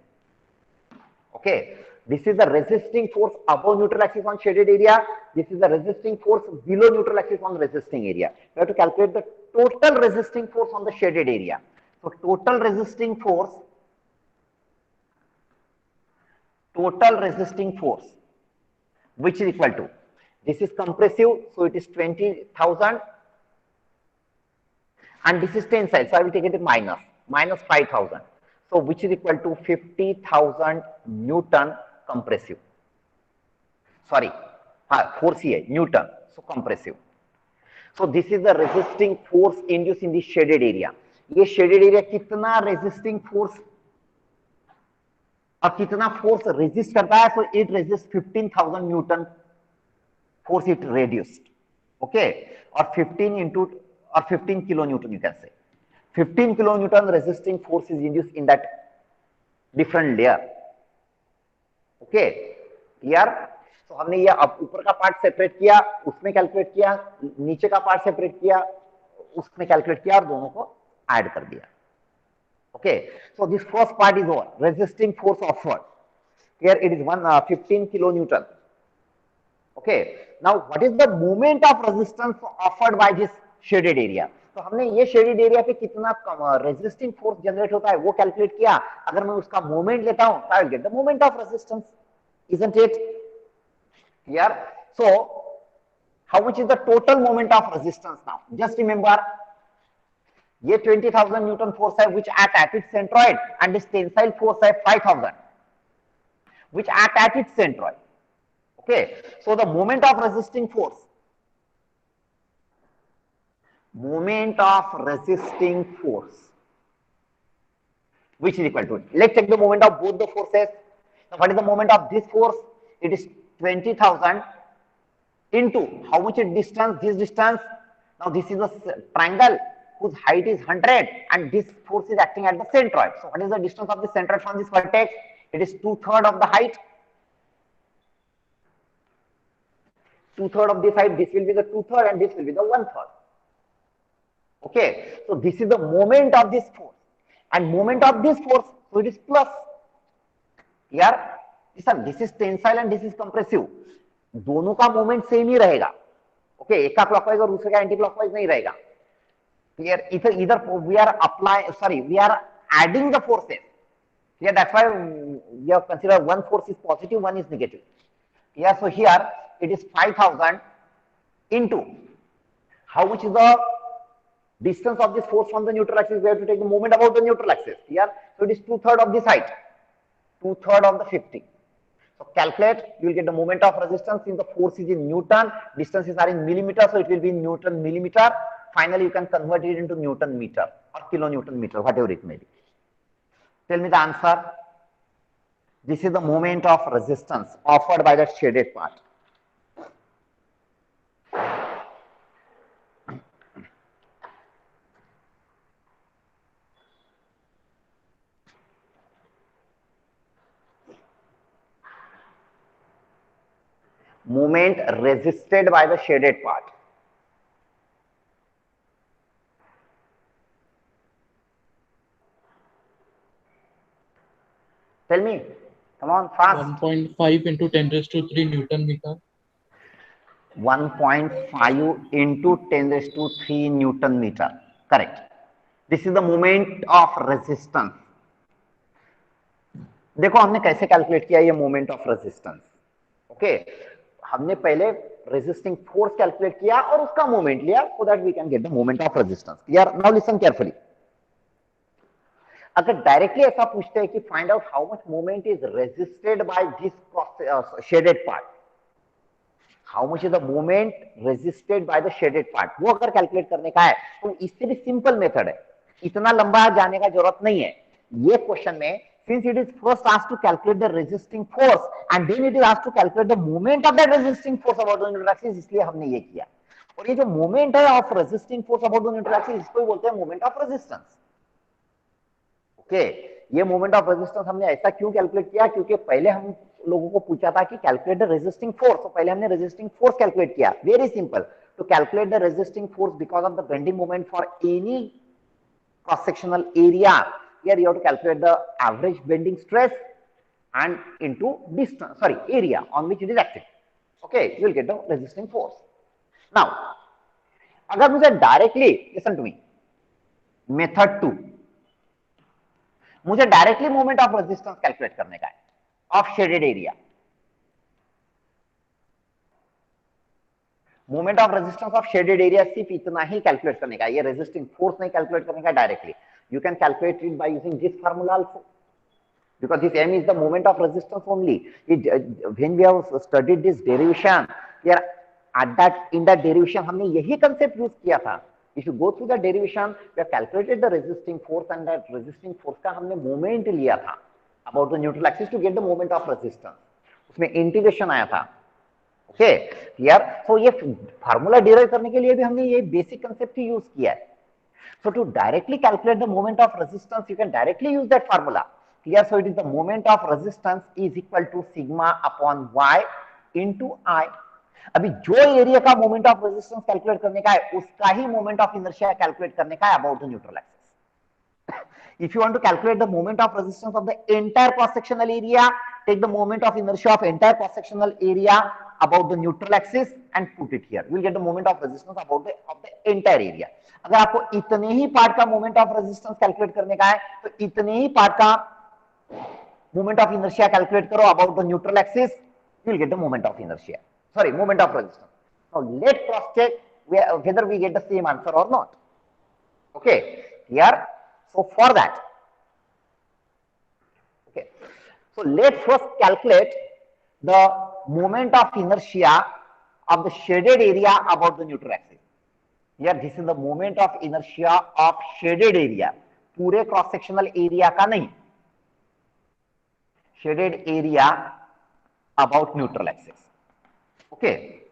Okay, this is the resisting force above neutral axis on shaded area. This is the resisting force below neutral axis on resisting area. We have to calculate the total resisting force on the shaded area. So total resisting force, which is equal to, this is compressive, so it is 20,000. And this is tensile, so I will take it minus 5,000. So which is equal to 50,000 Newton compressive. Sorry, force here, Newton, so compressive. So this is the resisting force induced in the shaded area. ये shaded area कितना resisting force और कितना force resist करता है? So it resists 15,000 Newton force it reduced. Okay, or 15 kilonewton, you can say 15 kilonewton resisting force is induced in that different layer. Okay clear? तो हमने ये अब ऊपर का पार्ट सेपरेट किया, उसमें कैलकुलेट किया, नीचे का पार्ट सेपरेट किया, उसमें कैलकुलेट किया और दोनों को ऐड कर दिया. Okay, so this first part is over. Resisting force offered, here it is 15 kilonewton. Okay, now what is the moment of resistance offered by this shaded area? तो हमने ये शेडेड एरिया पे कितना रेजिस्टिंग फोर्स जनरेट होता है वो calculate किया. अगर मैं उसका मोमेंट लेता हूं तो I will get the moment of resistance. Isn't it clear? So how much is the total moment of resistance now? Just remember, ये 20,000 Newton force है which act at its centroid, and this tensile force है 5,000 which act at its centroid. Okay, so the moment of resisting force, which is equal to, let's check the moment of both the forces. Now what is the moment of this force? It is 20,000 into how much is distance? This distance. Now this is a triangle whose height is 100 and this force is acting at the centroid. So what is the distance of the centroid from this vertex? It is 2/3 of the height. 2/3 of this height, this will be the 2/3 and this will be the 1/3. Okay, so this is the moment of this force, and moment of this force, so it is plus. Here, listen, this is tensile and this is compressive. दोनों का moment same ही रहेगा. Okay, एक का clockwise और दूसरे का anti clockwise नहीं रहेगा. क्लियर? इधर we are adding the forces. Here, that's why we have considered one force is positive, one is negative. Yeah, so here it is 5,000 into how much is the distance of this force from the neutral axis. We have to take the moment about the neutral axis. Here, so it is 2/3 of this height, 2/3 of the 50. So calculate, you will get the moment of resistance. Since the force is in Newton, distances are in millimeter, so it will be in Newton millimeter. Finally, you can convert it into Newton meter or kilonewton meter, whatever it may be. Tell me the answer. This is the moment of resistance offered by that shaded part. Moment resisted by the shaded part. Tell me, come on, fast. 1.5 into 10 raised to 3 Newton meter. 1.5 into 10 raised to 3 Newton meter. Correct. This is the moment of resistance. देखो हमने कैसे calculate किया ये moment of resistance. Okay, हमने पहले resisting force calculate किया और उसका मोमेंट लिया, so that we can get the moment of resistance. Clear? Now listen carefully. अगर डायरेक्टली ऐसा पूछते हैं कि find out how much moment is resisted by this shaded part, how much is the moment resisted by the shaded part, वो अगर calculate करने का है तो इससे भी सिंपल मेथड है. इतना लंबा जाने का जरूरत नहीं है. ये क्वेश्चन में since it is first asked to calculate the resisting force and then it is asked to calculate the moment of that resisting force about the neutral axis, इसलिए हमने ये किया. और ये जो मोमेंट है of resisting force about the neutral axis, इसको ही बोलते हैं मोमेंट ऑफ रेजिस्टेंस. ओके, ये मोमेंट ऑफ रेजिस्टेंस हमने ऐसा क्यों कैलकुलेट किया? क्योंकि पहले हम लोगों को पूछा था कि कैलकुलेट द रेजिस्टिंग फोर्स, तो पहले हमने रेजिस्टिंग फोर्स कैलकुलेट किया. Very simple. To calculate the resisting force because of the bending moment for any cross sectional area, here you have to calculate the average bending stress and into distance, area on which it is acting. Okay, you will get the resisting force. Now अगर मुझे directly, listen to me, method 2, मुझे directly moment of resistance calculate करने का है of shaded area. Moment of resistance of shaded area सिर्फ इतना ही calculate करने का, ये रेजिस्टिंग फोर्स नहीं कैलकुलेट करने का directly. You can calculate it by using this formula also, because this m is the moment of resistance only. When we have studied this derivation, here in that derivation हमने यही concept use किया था. If you go through the derivation, we have calculated the resisting force and that resisting force का हमने moment लिया था about the neutral axis to get the moment of resistance. उसमें integration आया था. Okay, clear? सो ये फार्मूला डिराइव करने के लिए भी हमने ये बेसिक कंसेप्ट ही यूज किया है. So to directly calculate the moment of resistance, you can directly use that formula. Clear? So it is the moment of resistance is equal to sigma upon y into I. अभी जो area का moment of resistance calculate करने का है उसका ही moment of inertia calculate करने का है about the neutral axis. If you want to calculate the moment of resistance of the entire cross sectional area, take the moment of inertia of entire cross sectional area about the neutral axis and put it here. You will get the moment of resistance about the entire area. अगर आपको इतने ही part का moment of resistance calculate करने का है तो इतने ही पार्ट का मोमेंट ऑफ इनर्शिया कैलकुलेट करो about the neutral axis, you will get the moment of inertia, sorry moment of resistance. Now let cross check whether we get the same answer or not. Okay, here, so for that, okay, so let's first calculate the moment of inertia of the shaded area about the neutral axis. Here this is the moment of inertia of shaded area, पूरे cross sectional area का नहीं, shaded area about neutral axis. Okay,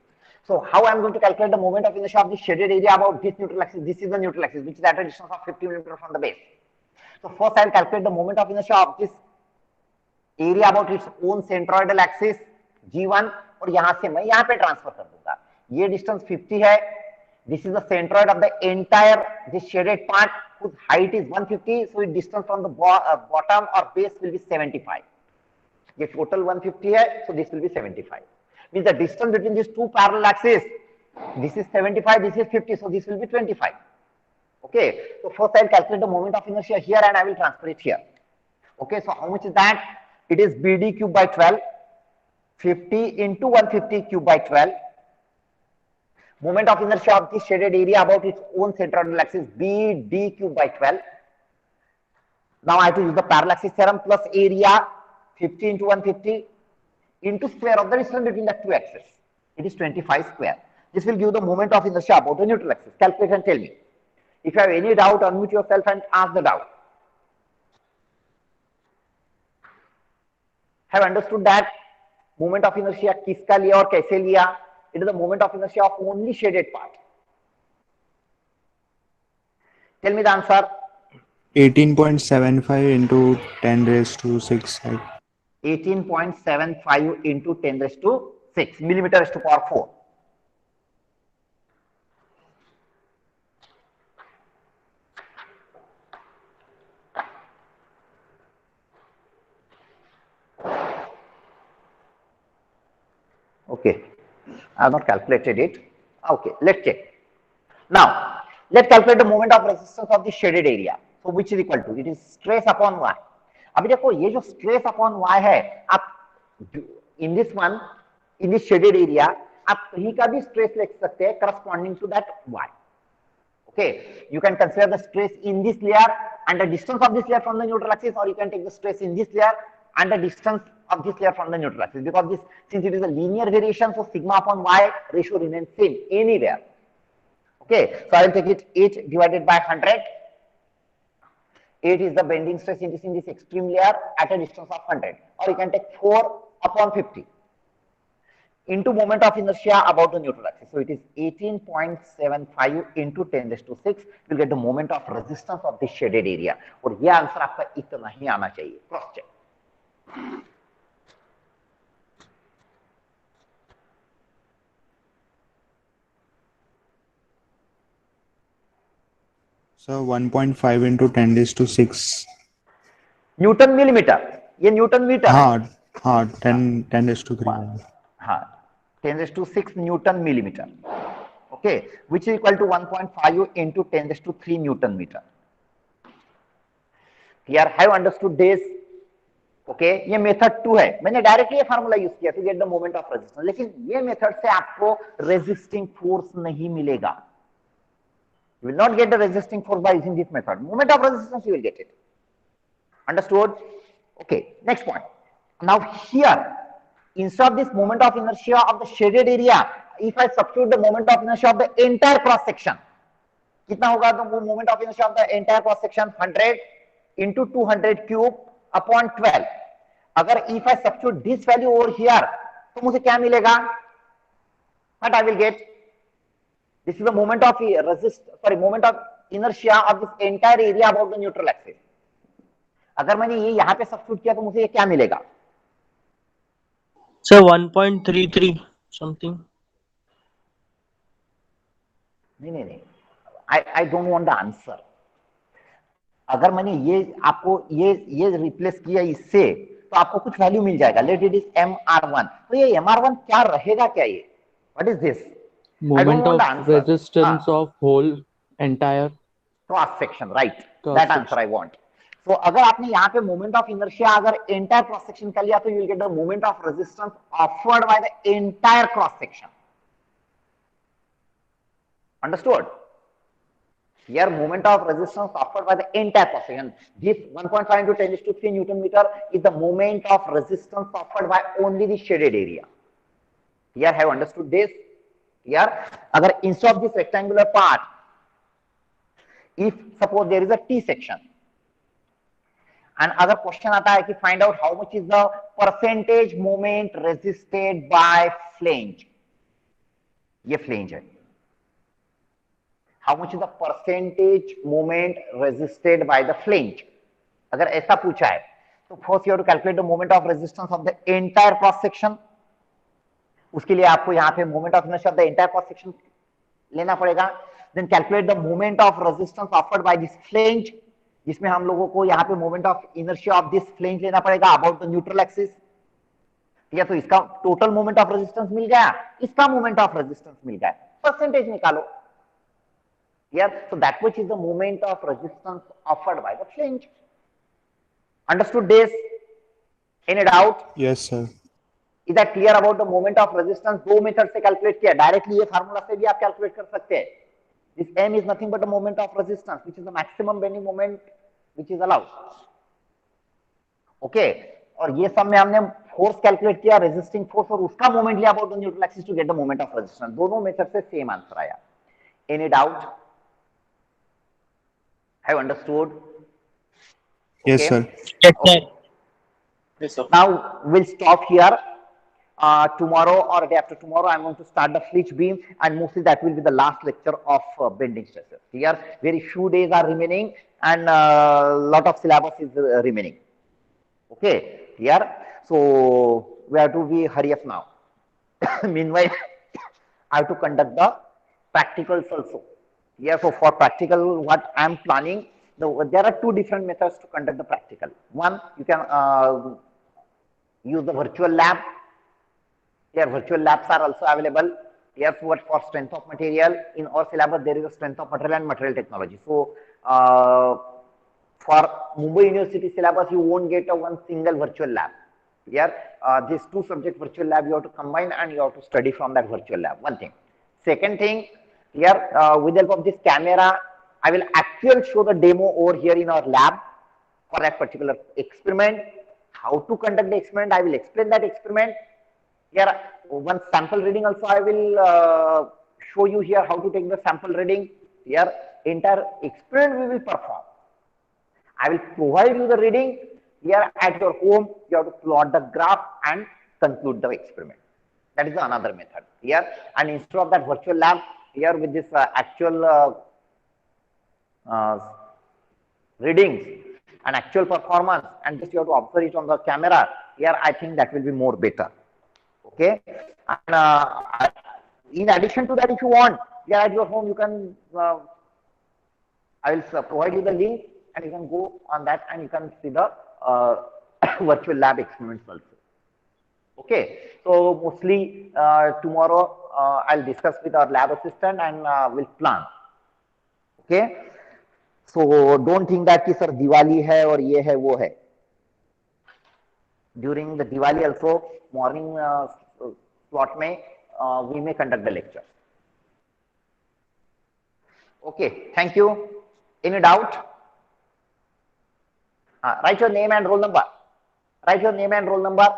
so how I am going to calculate the moment of inertia of the shaded area about this neutral axis? This is the neutral axis which is at a distance of 50 mm from the base. So first I will calculate the moment of inertia of this area about its own centroidal axis G1, और यहां से मैं यहां पे transfer कर दूंगा. ये distance 50 है. This is the centroid of the entire this shaded part whose height is 150. So its distance from the bottom or base will be 75. ये total 150 है, so this will be 75. Means the distance between these two parallel axes, this is 75, this is 50, so this will be 25. Okay, so first I will calculate the moment of inertia here and I will transfer it here. Okay, so how much is that? It is BD cube by 12, 50 into 150 cube by 12. Moment of inertia of this shaded area about its own centroidal axis BD cube by 12. Now I have to use the parallax axis theorem plus area 50 into 150 into square of the distance between the two axes. It is 25 square. This will give the moment of inertia about the neutral axis. Calculate and tell me. If you have any doubt, unmute yourself and ask the doubt. Have understood that moment of inertia किसका लिया और कैसे लिया? It is the moment of inertia of only shaded part. Tell me the answer. 18.75 into 10 raised to 6. 18.75 into 10 raised to 6 millimeter raised to power 4. Okay, I have not calculated it. Okay, let's check. Now, let's calculate the moment of resistance of the shaded area. So, which is equal to, it is stress upon y. अभी देखो ये जो stress upon y है, आप in this one, in this shaded area, आप कहीं का भी stress लिख सकते हैं corresponding to that y. Okay, you can consider the stress in this layer and the distance of this layer from the neutral axis, or you can take the stress in this layer and the distance of this layer from the neutral axis, because this, since it is a linear variation, so sigma upon y ratio remains same anywhere. Okay, so I will take it 8 divided by 100. 8 is the bending stress in this extreme layer at a distance of 100, or you can take 4 upon 50 into moment of inertia about the neutral axis. So it is 18.75 into 10 raised to 6. You will get the moment of resistance of this shaded area. और ये answer आपका इतना ही आना चाहिए. Cross check. So 1.5 into 10 raised to 6. Newton millimetre, ये newton metre. हाँ 10 raised to 3. हाँ 10 raised to 6 newton millimetre. Okay, which is equal to 1.5 into 10 raised to 3 Newton meter. Here, have understood this? Okay, ये method 2 है. मैंने directly ये formula use किया to get the moment of resistance, लेकिन ये method से आपको रेजिस्टिंग फोर्स नहीं मिलेगा. You will not get the resisting force by using this method. Moment of resistance you will get it. Understood? Okay, next point. Now here, instead of this moment of inertia of the shaded area, if I substitute the moment of inertia of the entire cross section, कितना होगा? तो moment of inertia of the entire cross section 100 into 200 cube upon 12. अगर if I substitute this value over here, तो मुझे क्या मिलेगा? what I will get? This is the moment of moment of inertia of this entire area about the neutral axis. अगर मैंने ये यहाँ पे सब्स्टिट्यूट किया तो मुझे ये क्या मिलेगा? Sir, 1.33 something. नहीं, I don't want the answer. अगर मैंने ये आपको ये रिप्लेस किया इससे तो आपको कुछ वैल्यू मिल जाएगा. Let it is MR1. तो ये MR1 क्या रहेगा क्या ये? What is this? Moment of resistance of whole entire cross section, right? Cross that section. Answer I want. तो अगर आपने यहाँ पे मोमेंट ऑफ इनर्शिया अगर एंटायर क्रॉस सेक्शन कर लिया तो you will get the moment of resistance offered by the entire cross section. Understood? Here moment of resistance offered by the entire cross section. This 1.5 into 10 to 3 Newton meter is the moment of resistance offered by only the shaded area. Here have understood this? Here, अगर instead of this rectangular part, if suppose there is a T section, and अगर question आता है कि find out how much is the percentage moment resisted by flange. ये flange है. How much is the percentage moment resisted by the flange? अगर ऐसा पूछा है तो first you have to calculate the moment of resistance of the entire cross section. उसके लिए आपको यहाँ पे moment of inertia of the entire cross section लेना पड़ेगा. Then calculate the moment of resistance offered by this flange, जिसमें हम लोगों को यहाँ पे moment of inertia of this flange लेना पड़ेगा about the neutral axis. या तो इसका total moment of resistance मिल गया, इसका moment of resistance मिल गया, percentage निकालो. Here, so that which is the moment of resistance offered by the flange. Understood this? Any doubt? Yes, sir. Is that clear about the moment of resistance? दो method से calculate किया, directly ये formula से भी आप calculate कर सकते हैं. This M is nothing but the moment of resistance, which is the maximum bending moment which is allowed. Okay, और ये सब में हमने फोर्स कैलकुलेट किया, रेजिस्टिंग फोर्स, और उसका मोमेंट लिया about the neutral axis to get the moment of resistance. दोनों मेथड से सेम आंसर आया. Any doubt? Have understood? Yes, Okay. sir. Yes, sir. Yes, sir. Now we'll stop here. Tomorrow or day after tomorrow, I'm going to start the flitch beam, and mostly that will be the last lecture of bending stresses. Here, very few days are remaining, and lot of syllabus is remaining. Okay, here. So we have to be hurry up now. Meanwhile, I have to conduct the practicals also. Yeah, so for practical, what I am planning, there are two different methods to conduct the practical. One, you can use the virtual lab. Here, virtual labs are also available. Here, for strength of material, in our syllabus, there is a strength of material and material technology. So, for Mumbai University syllabus, you won't get a one single virtual lab. Here, these two subject virtual lab, you have to combine and you have to study from that virtual lab. One thing. Second thing, here, with the help of this camera, I will actually show the demo over here in our lab for that particular experiment. How to conduct the experiment, I will explain that experiment. Here, one sample reading also I will show you here how to take the sample reading. Here, entire experiment we will perform. I will provide you the reading. Here at your home, you have to plot the graph and conclude the experiment. That is another method. Here, and instead of that virtual lab, here with this actual readings and actual performance, and just you have to observe it on the camera. Here, I think that will be more better. Okay, and in addition to that, if you want, here at your home, you can. I will provide you the link, and you can go on that, and you can see the virtual lab experiments also. Okay, so mostly tomorrow I'll discuss with our lab assistant and we'll plan. Okay, so don't think that कि sir Diwali है और ये है वो है. During the Diwali also morning slot में we may conduct the lecture. Okay, thank you. Any doubt? Write your name and roll number. Write your name and roll number.